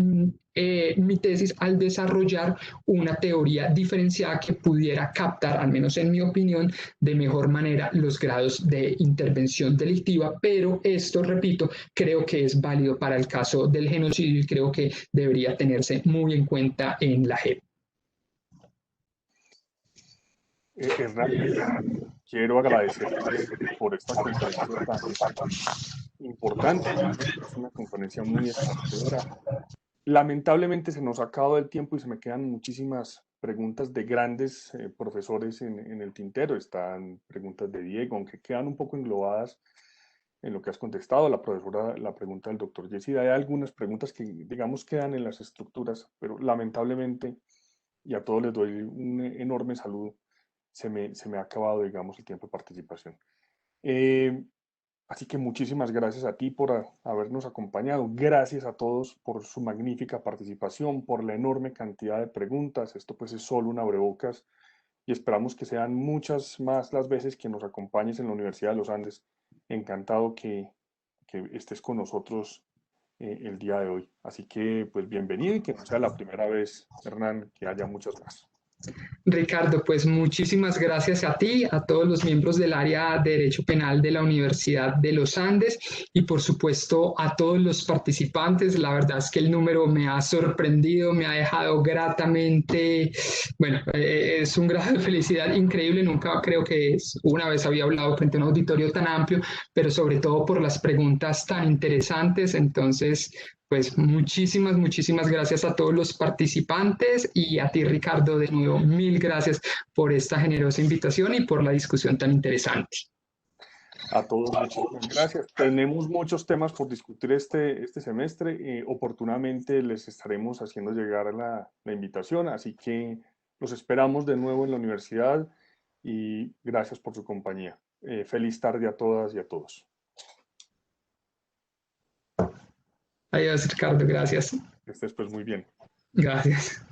mi tesis, al desarrollar una teoría diferenciada que pudiera captar, al menos en mi opinión, de mejor manera los grados de intervención delictiva, pero esto, repito, creo que es válido para el caso del genocidio y creo que debería tenerse muy en cuenta en la JEP. Hernán, quiero agradecerte por esta conferencia tan importante. Es una conferencia muy esclarecedora. Lamentablemente se nos ha acabado el tiempo y se me quedan muchísimas preguntas de grandes profesores en el tintero. Están preguntas de Diego, aunque quedan un poco englobadas en lo que has contestado. La profesora, la pregunta del doctor Yesida, hay algunas preguntas que, digamos, quedan en las estructuras, pero lamentablemente, y a todos les doy un enorme saludo, se me ha acabado, digamos, el tiempo de participación. Así que muchísimas gracias a ti por habernos acompañado. Gracias a todos por su magnífica participación, por la enorme cantidad de preguntas. Esto pues es solo un abrebocas y esperamos que sean muchas más las veces que nos acompañes en la Universidad de los Andes. Encantado que estés con nosotros el día de hoy. Así que pues bienvenido y que no sea la primera vez, Hernán, que haya muchas más. Ricardo, pues muchísimas gracias a ti, a todos los miembros del área de Derecho Penal de la Universidad de los Andes y por supuesto a todos los participantes. La verdad es que el número me ha sorprendido, me ha dejado gratamente, bueno, es un grado de felicidad increíble. Nunca creo que una vez había hablado frente a un auditorio tan amplio, pero sobre todo por las preguntas tan interesantes. Entonces, pues muchísimas gracias a todos los participantes y a ti, Ricardo, de nuevo, mil gracias por esta generosa invitación y por la discusión tan interesante. A todos, muchísimas gracias. Tenemos muchos temas por discutir este semestre. Oportunamente les estaremos haciendo llegar la invitación, así que los esperamos de nuevo en la universidad y gracias por su compañía. Feliz tarde a todas y a todos. Adiós, Ricardo, gracias. Que estés pues muy bien. Gracias.